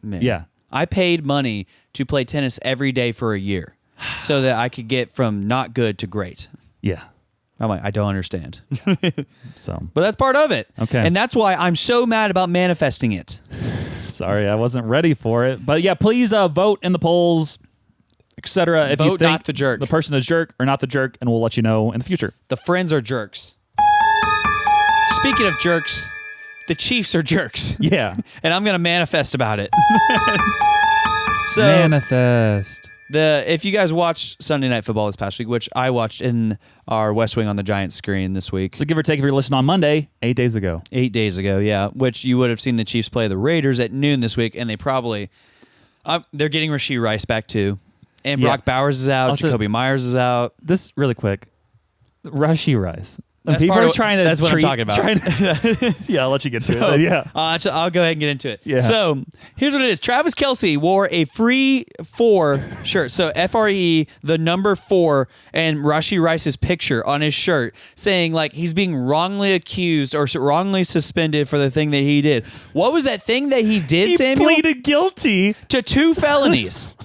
Man. Yeah. I paid money to play tennis every day for a year so that I could get from not good to great. Yeah. I'm like, I don't understand. So, but that's part of it. Okay. And that's why I'm so mad about manifesting it. Sorry, I wasn't ready for it. But yeah, please vote in the polls, etc. If you Vote think not the jerk. the person is jerk or not the jerk, and we'll let you know in the future. The Friends are jerks. Speaking of jerks, the Chiefs are jerks. Yeah. And I'm going to manifest about it. So manifest. if you guys watched Sunday Night Football this past week, which I watched in our West Wing on the Giants screen this week. So give or take if you're listening on Monday, 8 days ago. 8 days ago, yeah. Which you would have seen the Chiefs play the Raiders at noon this week, and they probably... they're getting Rashee Rice back too. And Brock Bowers is out. Also, Jacoby Myers is out. Just really quick. Rashee Rice. That's people part are of, trying to that's what I'm talking about. Yeah, I'll let you get to it. But yeah. I'll go ahead and get into it. Yeah. So here's what it is. Travis Kelce wore a free 4 shirt. So FRE, the number 4, and Rashee Rice's picture on his shirt saying like he's being wrongly accused or wrongly suspended for the thing that he did. What was that thing that he did, Samuel? He pleaded guilty to 2 felonies.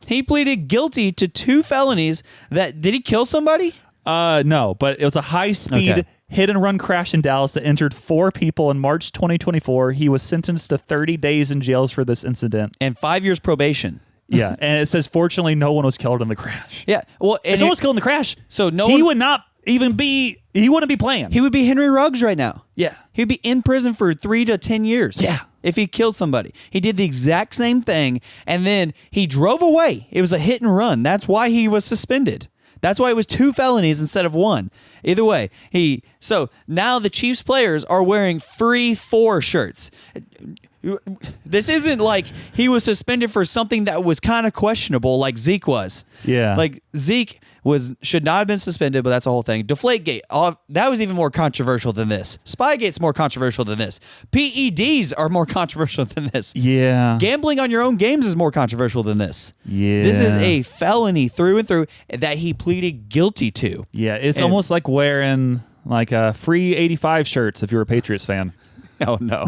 He pleaded guilty to 2 felonies. Did he kill somebody? No, but it was a high-speed hit-and-run crash in Dallas that injured 4 people in March 2024. He was sentenced to 30 days in jails for this incident. And 5 years probation. Yeah, and it says, fortunately, no one was killed in the crash. Yeah. Well, if someone was killed in the crash, so he would not even be, he wouldn't be playing. He would be Henry Ruggs right now. Yeah. He'd be in prison for 3 to 10 years. Yeah. If he killed somebody. He did the exact same thing, and then he drove away. It was a hit and run. That's why he was suspended. That's why it was 2 felonies instead of 1. Either way, so now the Chiefs players are wearing free 4 shirts. This isn't like he was suspended for something that was kind of questionable, like Zeke was. Yeah. Like Zeke should not have been suspended, but that's the whole thing. Deflategate, that was even more controversial than this. Spygate's more controversial than this. PEDs are more controversial than this. Yeah. Gambling on your own games is more controversial than this. Yeah. This is a felony through and through that he pleaded guilty to. Yeah, it's almost like wearing like free 85 shirts if you're a Patriots fan. Oh, no.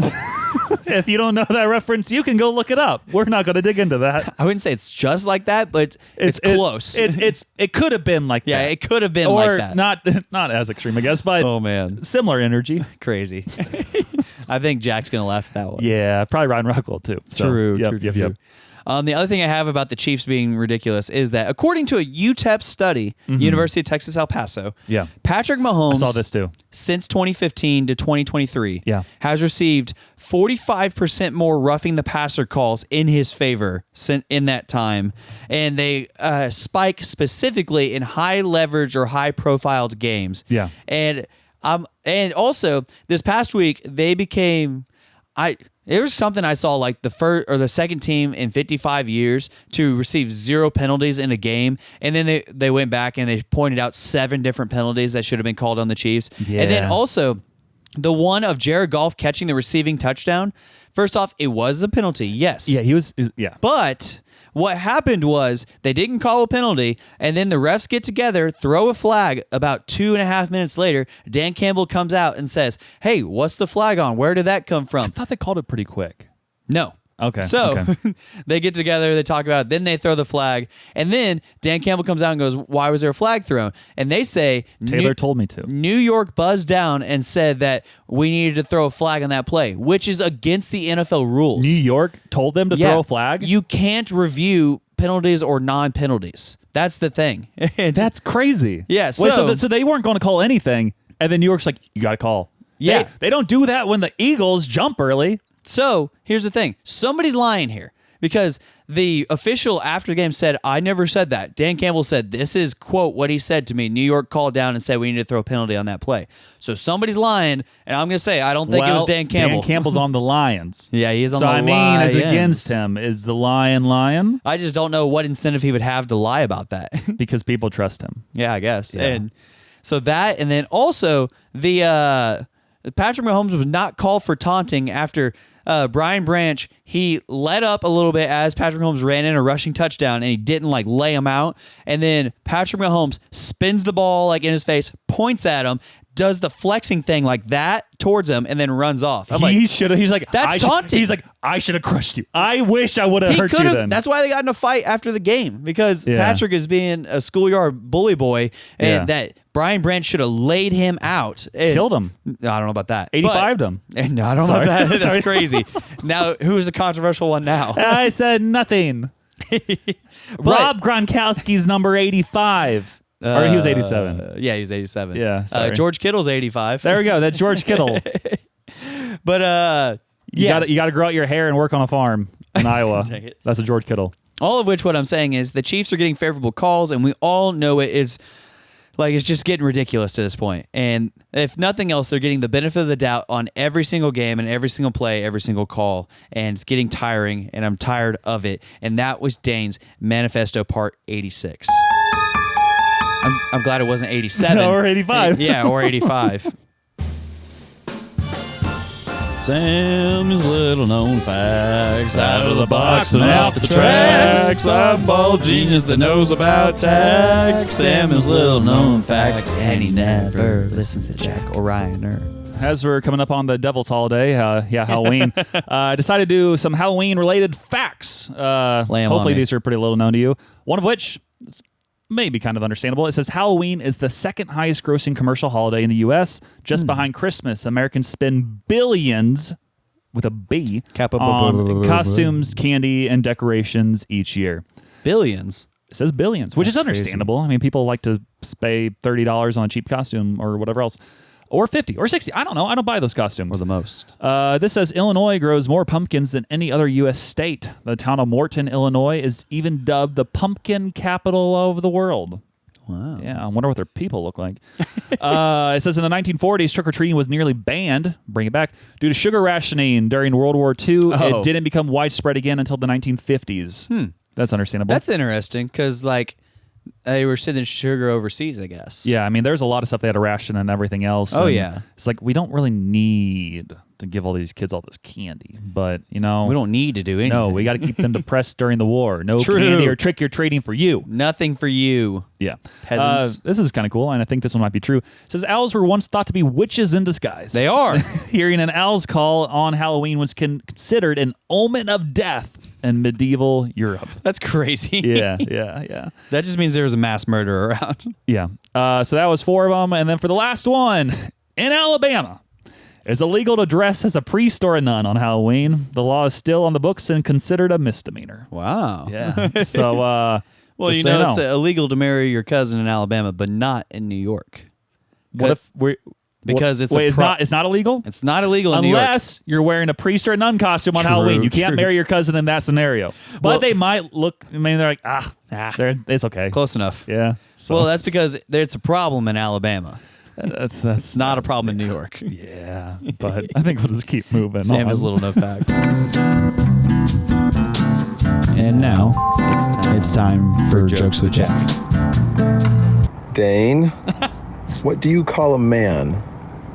If you don't know that reference, you can go look it up. We're not going to dig into that. I wouldn't say it's just like that, but it's close. It could have been like that. Yeah, it could have been or like that. not as extreme, I guess, but Oh, man. similar energy. Crazy. I think Jack's going to laugh at that one. Yeah, probably Ryan Rockwell too. So, True. Yep. The other thing I have about the Chiefs being ridiculous is that according to a UTEP study, University of Texas El Paso, Yeah. Patrick Mahomes I saw this too. since 2015 to 2023 Yeah. has received 45% more roughing the passer calls in his favor in that time. And they spike specifically in high leverage or high profiled games. Yeah. And also this past week they became there was something I saw like the first or the second team in 55 years to receive 0 penalties in a game, and then they went back and they pointed out 7 different penalties that should have been called on the Chiefs. Yeah. And then also the one of Jared Goff catching the receiving touchdown. First off, it was a penalty, yes. Yeah, he was. Yeah. But what happened was they didn't call a penalty, and then the refs get together, throw a flag. About 2.5 minutes later, Dan Campbell comes out and says, "Hey, what's the flag on? Where did that come I from?" thought they called it pretty quick. No. Okay. So okay. they get together, they talk about it, then they throw the flag, and then Dan Campbell comes out and goes, "Why was there a flag thrown?" And they say, Taylor told me to. New York buzzed down and said that we needed to throw a flag on that play, which is against the NFL rules. New York told them to throw a flag? You can't review penalties or non-penalties. That's the thing. That's crazy. Yeah, Wait, so- so they weren't going to call anything, and then New York's like, you got to call. Yeah. They don't do that when the Eagles jump early. So here's the thing. Somebody's lying here because the official after the game said, "I never said that." Dan Campbell said, "This is, quote, what he said to me." New York called down and said we need to throw a penalty on that play. So somebody's lying, and I'm going to say I don't think it was Dan Campbell. Dan Campbell's on the Lions. Yeah, he is on so the I mean, Lions. it's against him. Is the lion? I just don't know what incentive he would have to lie about that. Because people trust him. Yeah, I guess. Yeah. And so that, and then also the Patrick Mahomes was not called for taunting after Brian Branch, he let up a little bit as Patrick Mahomes ran in a rushing touchdown, and he didn't like lay him out. And then Patrick Mahomes spins the ball like in his face, points at him, does the flexing thing like that towards him, and then runs off. I'm like, He's like, that's taunting. He's like, I should have crushed you. I wish I would have hurt you then. That's why they got in a fight after the game, because Patrick is being a schoolyard bully boy, and that Brian Branch should have laid him out. And killed him. I don't know about that. 85'd him. No, I don't know about that. That's crazy. Now, who's the controversial one now? I said nothing. Rob Gronkowski's number 85. Or he was 87. Yeah, he was 87. Yeah, sorry. George Kittle's 85. There we go. That's George Kittle. But you got to grow out your hair and work on a farm in Iowa. Dang it. That's a George Kittle. All of which, what I'm saying is, the Chiefs are getting favorable calls, and we all know it. It's just getting ridiculous to this point. And if nothing else, they're getting the benefit of the doubt on every single game and every single play, every single call, and it's getting tiring. And I'm tired of it. And that was Dane's Manifesto Part 86. I'm glad it wasn't 87. Or 85. Yeah, or 85. Sam's little known facts, out of the box and off the tracks. Oddball genius that knows about tax. Sam's little known facts, and he never listens to Jack or Ryan or... As we're coming up on the Devil's Holiday, Halloween, I decided to do some Halloween-related facts. Hopefully these are pretty little known to you. One of which is maybe kind of understandable. It says Halloween is the second highest grossing commercial holiday in the U.S., just behind Christmas. Americans spend billions, with a B, on costumes, candy, and decorations each year. Billions? It says billions, which is understandable. Crazy. I mean, people like to pay $30 on a cheap costume or whatever else. Or 50 or 60. I don't know. I don't buy those costumes. Or the most. This says Illinois grows more pumpkins than any other U.S. state. The town of Morton, Illinois is even dubbed the pumpkin capital of the world. Wow. Yeah, I wonder what their people look like. It says in the 1940s, trick-or-treating was nearly banned, bring it back, due to sugar rationing during World War II. Oh. It didn't become widespread again until the 1950s. That's understandable. That's interesting because, like, they were sending sugar overseas, I guess. Yeah, I mean, there's a lot of stuff they had to ration and everything else. Oh, and yeah. It's like, we don't really need to give all these kids all this candy. But, you know. We don't need to do anything. No, we got to keep them depressed during the war. No True. candy or trick-or-treating for you. Nothing for you. Yeah. Peasants. This is kind of cool, and I think this one might be true. It says owls were once thought to be witches in disguise. They are. Hearing an owl's call on Halloween was considered an omen of death in medieval Europe. That's crazy. Yeah. That just means there was a mass murder around. Yeah. So that was 4 of them. And then for the last one, in Alabama, it's illegal to dress as a priest or a nun on Halloween. The law is still on the books and considered a misdemeanor. Wow. Yeah. So, Well, just you so know, it's illegal to marry your cousin in Alabama, but not in New York. what if we're... Because it's Wait, a it's not illegal? It's not illegal in New York. Unless you're wearing a priest or a nun costume on Halloween. You can't marry your cousin in that scenario. But Well- they might look, I mean, they're like, it's okay. Close enough. Yeah. So Well, that's because it's a problem in Alabama. that's It's not a problem in New York. Yeah. But I think we'll just keep moving. Sam on. has little no facts. And now It's time for Jokes with Jack. Dane, what do you call a man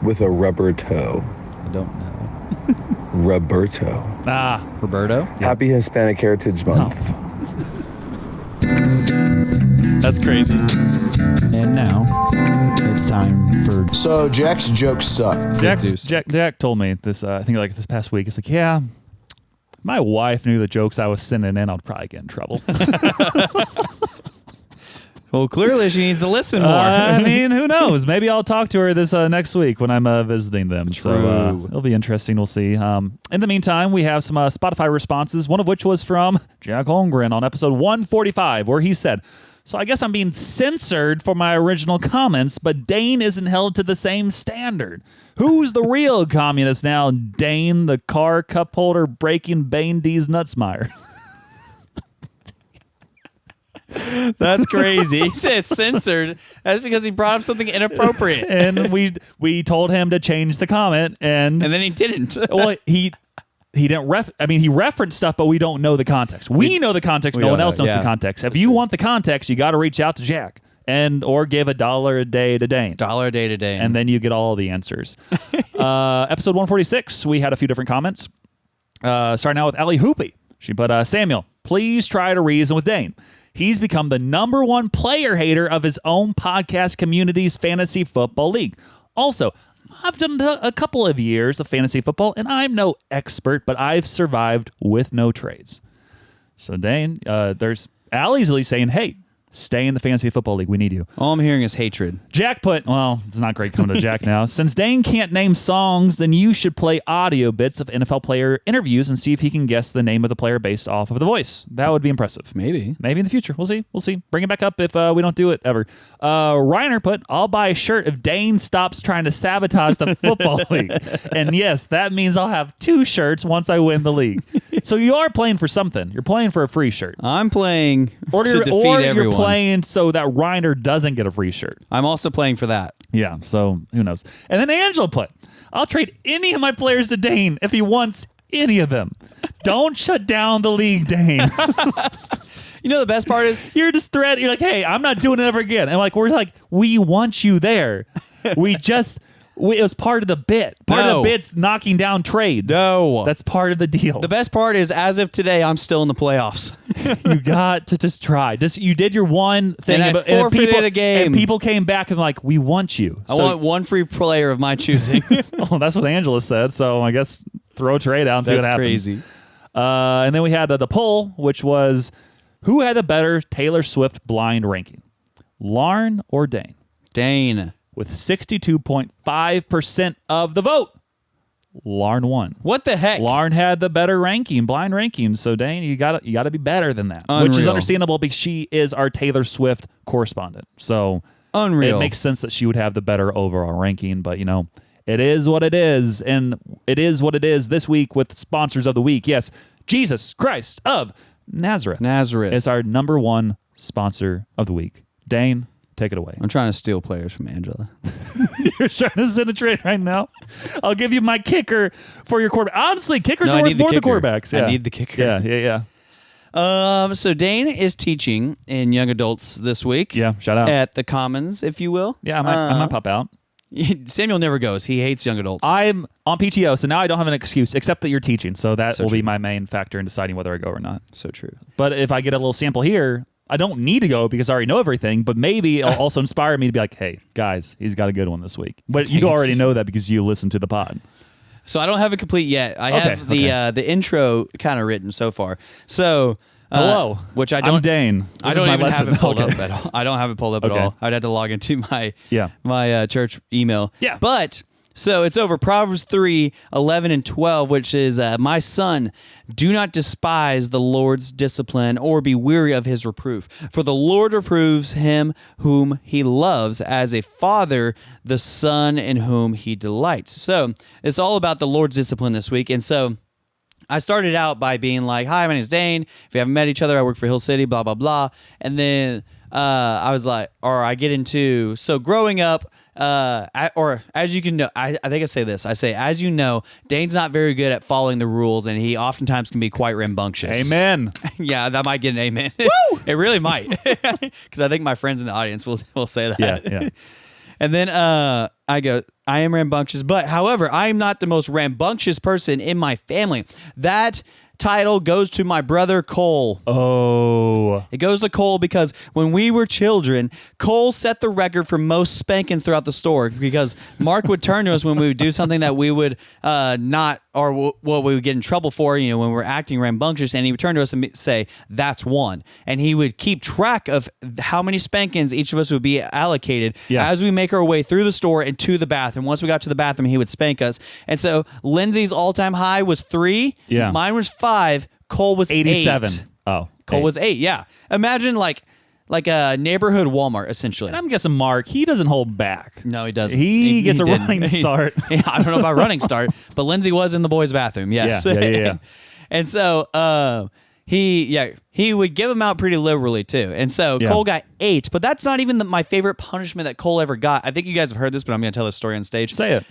with a rubber toe? I don't know. Roberto. Roberto? Happy Hispanic Heritage Month. That's crazy. And now it's time for So Jack's jokes suck. Jack told me this, I think like this past week. It's like, yeah, if my wife knew the jokes I was sending in, I'd probably get in trouble. Well, clearly she needs to listen more. I mean, who knows? Maybe I'll talk to her this next week when I'm visiting them. So True. it'll be interesting. We'll see. In the meantime, we have some Spotify responses, one of which was from Jack Holmgren on episode 145, where he said, so I guess I'm being censored for my original comments, but Dane isn't held to the same standard. Who's the real communist now? Dane, the car cup holder breaking Bane D's Nutsmeyer. That's crazy. He said censored. That's because he brought up something inappropriate. And we told him to change the comment, and then he didn't. well, he didn't he referenced stuff, but we don't know the context. We know the context. No one else knows the context. If you want the context, you got to reach out to Jack or give $1 a day to Dane. $1 a day to Dane. And then you get all the answers. Episode 146, we had a few different comments. Starting out with Allie Hoopy. She put, Samuel, please try to reason with Dane. He's become the #1 player hater of his own podcast community's fantasy football league. Also, I've done a couple of years of fantasy football, and I'm no expert, but I've survived with no trades. So, Dane, there's Allie's at least saying, hey, stay in the fantasy football league. We need you. All I'm hearing is hatred. Jack put, well, it's not great coming to Jack now. Since Dane can't name songs, then you should play audio bits of NFL player interviews and see if he can guess the name of the player based off of the voice. That would be impressive. Maybe in the future. We'll see. Bring it back up if we don't do it ever. Reiner put, I'll buy a shirt if Dane stops trying to sabotage the football league. And yes, that means I'll have 2 shirts once I win the league. So you are playing for something. You're playing for a free shirt. I'm playing to defeat or everyone. You're playing so that Reiner doesn't get a free shirt. I'm also playing for that. Yeah, so who knows? And then Angela put, I'll trade any of my players to Dane if he wants any of them. Don't shut down the league, Dane. You know the best part is you're just threat. You're like, hey, I'm not doing it ever again. And we're like, we want you there. It was part of the bit. Part of the bit's knocking down trades. No. That's part of the deal. The best part is, as of today, I'm still in the playoffs. You got to just try. You did your one thing. And I forfeited a game. And people came back and like, we want you. I want one free player of my choosing. Oh, that's what Angela said. So I guess throw a trade out and see what happens. Crazy. And then we had the poll, which was, who had the better Taylor Swift blind ranking? Lauren or Dane? Dane. With 62.5% of the vote, Lauren won. What the heck? Lauren had the better ranking, blind ranking. So Dane, you got to be better than that, Unreal. Which is understandable because she is our Taylor Swift correspondent. So Unreal. It makes sense that she would have the better overall ranking. But it is what it is, and it is what it is this week with sponsors of the week. Yes, Jesus Christ of Nazareth. Nazareth is our #1 sponsor of the week. Dane, take it away. I'm trying to steal players from Angela. You're trying to send a trade right now? I'll give you my kicker for your quarterback. Honestly, kickers are worth more than quarterbacks. Yeah. I need the kicker. Yeah. So Dane is teaching in young adults this week. Yeah, shout out. At the Commons, if you will. Yeah, I might pop out. Samuel never goes. He hates young adults. I'm on PTO, so now I don't have an excuse except that you're teaching. So that will true. be my main factor in deciding whether I go or not. So true. But if I get a little sample here, I don't need to go because I already know everything, but maybe it'll also inspire me to be like, hey, guys, he's got a good one this week. But you already know that because you listen to the pod. So I don't have it complete yet. I have the intro kind of written so far. So hello, which I don't. I'm Dane. I don't even have it pulled Okay. up at all. I don't have it pulled up at all. I'd have to log into my church email. Yeah. But so it's over Proverbs 3:11 and 12, which is my son, do not despise the Lord's discipline or be weary of his reproof. For the Lord reproves him whom he loves, as a father the son in whom he delights. So it's all about the Lord's discipline this week. And so I started out by being like, hi, my name's Dane. If you haven't met each other, I work for Hill City, blah, blah, blah. And then I was like, or I get into, so growing up, or as you can know, I think I say this. I say, as you know, Dane's not very good at following the rules, and he oftentimes can be quite rambunctious. Amen. Yeah, that might get an amen. Woo! It really might. Because I think my friends in the audience will say that. Yeah. And then I go, I am rambunctious, but however, I am not the most rambunctious person in my family. That title goes to my brother Cole. Oh. It goes to Cole because when we were children, Cole set the record for most spankings throughout the store because Mark would turn to us when we would do something that we would not, or what we would get in trouble for, when we were acting rambunctious, and he would turn to us and say, that's one. And he would keep track of how many spankings each of us would be allocated as we make our way through the store and to the bathroom. Once we got to the bathroom, he would spank us. And so Lindsay's all-time high was 3. Yeah. Mine was 5. Cole was 87. 8. Oh. Cole was 8, yeah. Imagine like a neighborhood Walmart, essentially. And I'm guessing Mark, he doesn't hold back. No, he doesn't. He gets a didn't. running start. I don't know about running start, but Lindsay was in the boys' bathroom, yes. Yeah. And so he would give them out pretty liberally, too. And so Cole got 8, but that's not even my favorite punishment that Cole ever got. I think you guys have heard this, but I'm going to tell this story on stage. Say it.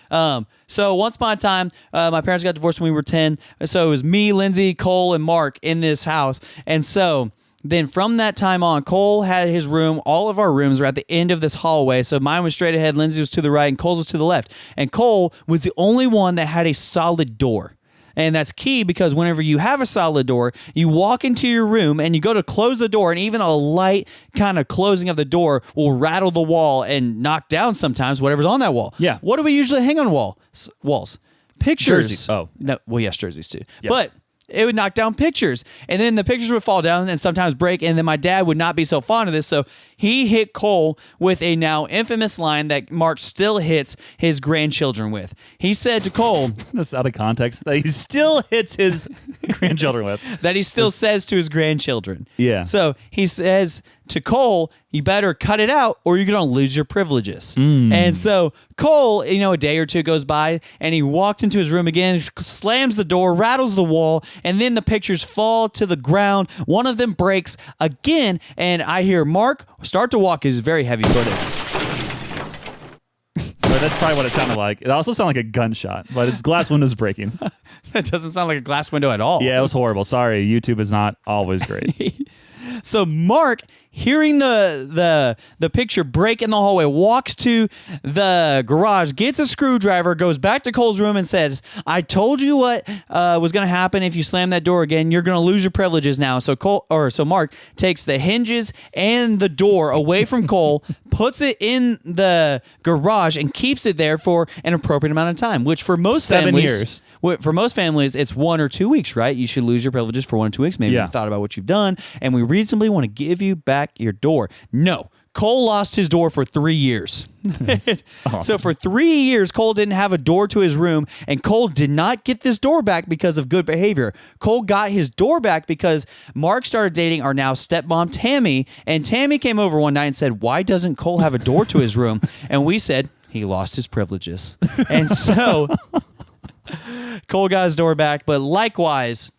So once upon a time, my parents got divorced when we were 10. So it was me, Lindsay, Cole, and Mark in this house. And so then from that time on, Cole had his room. All of our rooms were at the end of this hallway. So mine was straight ahead, Lindsay was to the right, and Cole's was to the left. And Cole was the only one that had a solid door. And that's key because whenever you have a solid door, you walk into your room and you go to close the door, and even a light kind of closing of the door will rattle the wall and knock down sometimes whatever's on that wall. Yeah. What do we usually hang on walls? Pictures. Jerseys. Oh. No, well, yes, jerseys too. Yeah. But it would knock down pictures, and then the pictures would fall down and sometimes break, and then my dad would not be so fond of this, so he hit Cole with a now infamous line that Mark still hits his grandchildren with. He said to Cole, That's out of context, that he still hits his grandchildren with. that he still says to his grandchildren. Yeah. So he says to Cole, you better cut it out or you're going to lose your privileges. And so Cole, a day or two goes by, and he walks into his room again, slams the door, rattles the wall, and then the pictures fall to the ground. One of them breaks again, and I hear Mark start to walk. He's very heavy-footed. So that's probably what it sounded like. It also sounded like a gunshot, but his glass window's breaking. That doesn't sound like a glass window at all. Yeah, it was horrible. Sorry, YouTube is not always great. So Mark, hearing the picture break in the hallway, walks to the garage, gets a screwdriver, goes back to Cole's room and says, I told you what was going to happen if you slam that door again. You're going to lose your privileges now. So Mark takes the hinges and the door away from Cole, puts it in the garage, and keeps it there for an appropriate amount of time, which for most 7 families, years. For most families, it's 1 or 2 weeks, right? You should lose your privileges for 1 or 2 weeks. Maybe you've thought about what you've done, and we reasonably want to give you back your door. No. Cole lost his door for 3 years. Awesome. So for 3 years, Cole didn't have a door to his room, and Cole did not get this door back because of good behavior. Cole got his door back because Mark started dating our now stepmom, Tammy, and Tammy came over one night and said, why doesn't Cole have a door to his room? And we said, he lost his privileges. And so Cole got his door back, but likewise,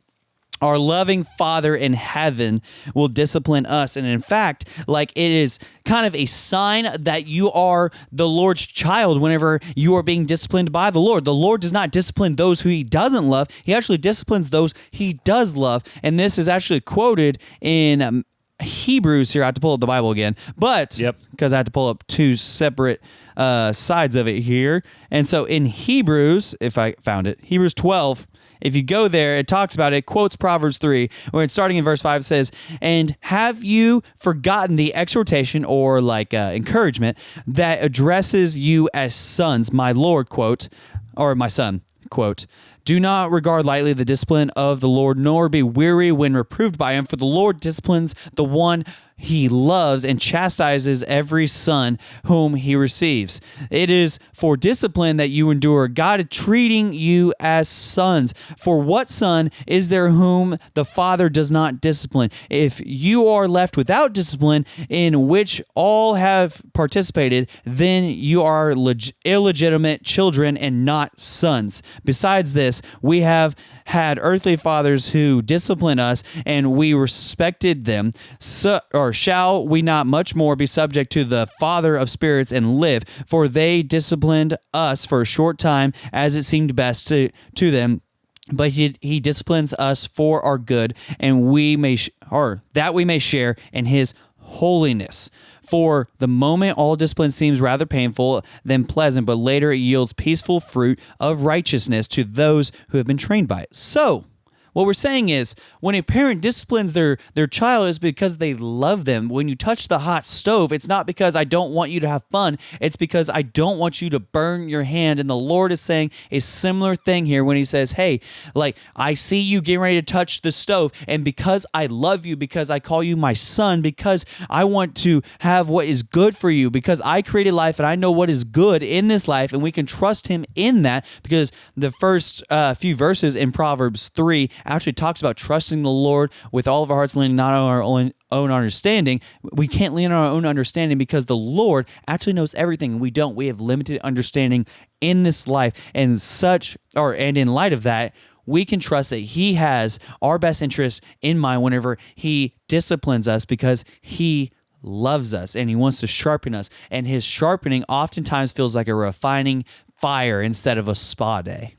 our loving Father in heaven will discipline us. And in fact, like, it is kind of a sign that you are the Lord's child whenever you are being disciplined by the Lord. The Lord does not discipline those who he doesn't love. He actually disciplines those he does love. And this is actually quoted in Hebrews here. I had to pull up the Bible again, but because I had to pull up two separate sides of it here. And so in Hebrews, if I found it, Hebrews 12, if you go there, it talks about it, quotes Proverbs 3, where it's starting in verse 5, it says, "And have you forgotten the exhortation," or like encouragement, "that addresses you as sons, my Lord," quote, or my son, quote, "Do not regard lightly the discipline of the Lord, nor be weary when reproved by him, for the Lord disciplines the one he loves and chastises every son whom he receives." It is for discipline that you endure, God treating you as sons. For what son is there whom the Father does not discipline? If you are left without discipline, in which all have participated, then you are illegitimate children and not sons. Besides this, we have had earthly fathers who disciplined us, and we respected them. Or shall we not much more be subject to the Father of spirits and live? For they disciplined us for a short time, as it seemed best to them. But he disciplines us for our good, and that we may share in his holiness. For the moment, all discipline seems rather painful than pleasant, but later it yields peaceful fruit of righteousness to those who have been trained by it. So, what we're saying is, when a parent disciplines their child, is because they love them. When you touch the hot stove, it's not because I don't want you to have fun. It's because I don't want you to burn your hand. And the Lord is saying a similar thing here when he says, hey, like, I see you getting ready to touch the stove, and because I love you, because I call you my son, because I want to have what is good for you, because I created life and I know what is good in this life, and we can trust him in that, because the first few verses in Proverbs 3 actually talks about trusting the Lord with all of our hearts, leaning not on our own understanding. We can't lean on our own understanding because the Lord actually knows everything, and we don't. We have limited understanding in this life, and in light of that, we can trust that he has our best interests in mind whenever he disciplines us, because he loves us and he wants to sharpen us, and his sharpening oftentimes feels like a refining fire instead of a spa day.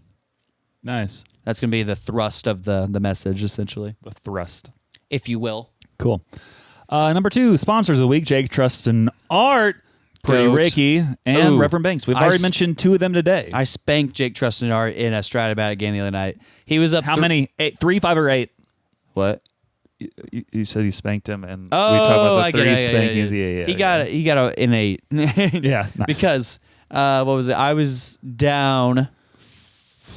Nice. That's going to be the thrust of the message, essentially. The thrust, if you will. Cool. Number 2, sponsors of the week: Jake, Trust, and Art, Pretty Ricky, and Reverend Banks. We've already mentioned 2 of them today. I spanked Jake, Trust, and Art in a Stratabatic game the other night. He was up. How many? 3, 5, or 8? What? You said you spanked him, and we talked about the 3 spankings. Yeah. He got an 8. Yeah, nice. Because what was it? I was down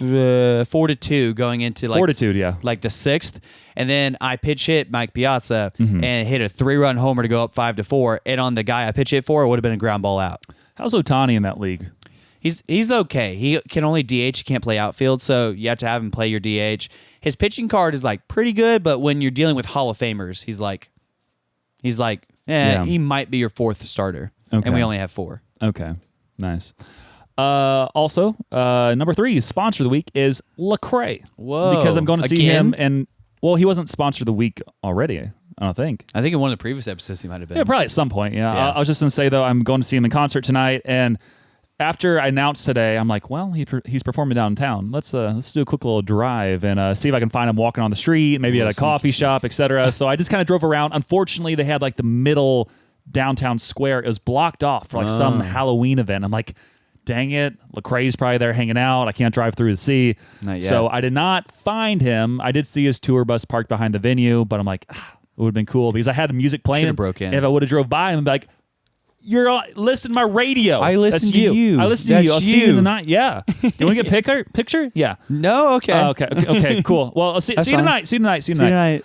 4-2 going into Fortitude, like the 6th, and then I pitch hit Mike Piazza and hit a 3-run homer to go up 5-4, and on the guy I pitch hit for, it would have been a ground ball out. How's Ohtani in that league? He's okay. He can only DH. He can't play outfield, so you have to have him play your DH. His pitching card is like pretty good, but when you're dealing with Hall of Famers, he's like, he might be your 4th starter, and we only have 4. Okay, nice. Also, number 3 sponsor of the week is Lecrae. Whoa! Because I'm going to see him, and he wasn't sponsor of the week already. I don't think. I think in one of the previous episodes he might have been. Yeah, probably at some point. Yeah. I was just going to say though, I'm going to see him in concert tonight, and after I announced today, I'm like, well, he's performing downtown. Let's do a quick little drive and see if I can find him walking on the street, maybe at a coffee shop, etc. So I just kind of drove around. Unfortunately, they had like the middle downtown square. It was blocked off for like some Halloween event. I'm like, dang it, Lecrae's probably there hanging out. I can't drive through the sea. So I did not find him. I did see his tour bus parked behind the venue, but I'm like, it would have been cool because I had the music playing. Should've broke in. If I would have drove by him and be like, listen to my radio. I listen to you. I listen to you. I'll see you tonight. Yeah. You want to get a picture? Yeah. No? Okay. Okay, cool. Well, I'll see you tonight. See you tonight.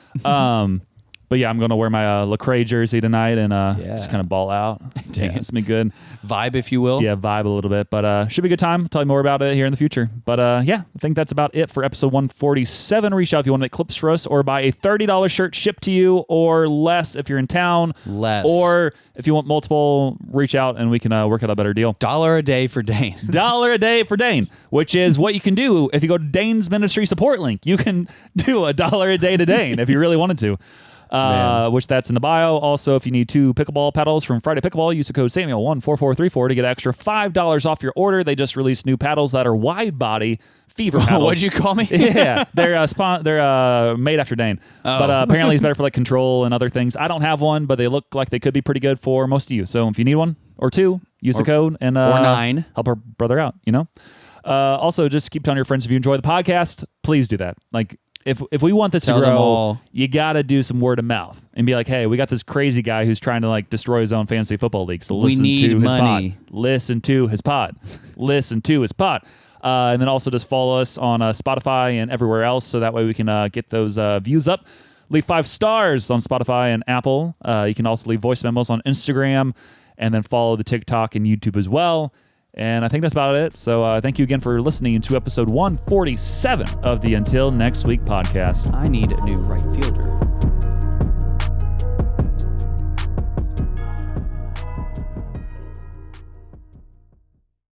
But yeah, I'm going to wear my Lecrae jersey tonight and just kind of ball out. Dang it. It's been good. Vibe, if you will. Yeah, vibe a little bit. But should be a good time. I'll tell you more about it here in the future. But yeah, I think that's about it for episode 147. Reach out if you want to make clips for us or buy a $30 shirt shipped to you or less if you're in town. Less. Or if you want multiple, reach out and we can work out a better deal. $1 a day for Dane. $1 a day for Dane, which is what you can do if you go to Dane's Ministry support link. You can do $1 a day to Dane if you really wanted to. Which that's in the bio. Also, if you need 2 pickleball paddles from Friday Pickleball, use the code Samuel14434 to get extra $5 off your order. They just released new paddles that are wide body fever paddles. What'd you call me? Yeah, they're made after Dane, but apparently it's better for like control and other things. I don't have one, but they look like they could be pretty good for most of you. So if you need one or 2, use the code and or 9. help our brother out. Also, just keep telling your friends if you enjoy the podcast. Please do that. Like. If we want this Tell to them grow, all. you got to do some word of mouth and be like, hey, we got this crazy guy who's trying to like destroy his own fantasy football league. So listen need to his money. pod. Listen to his pod. Listen to his pod. And then also just follow us on Spotify and everywhere else so that way we can get those views up. Leave 5 stars on Spotify and Apple. You can also leave voice memos on Instagram and then follow the TikTok and YouTube as well. And I think that's about it. So thank you again for listening to episode 147 of the Until Next Week podcast. I need a new right fielder.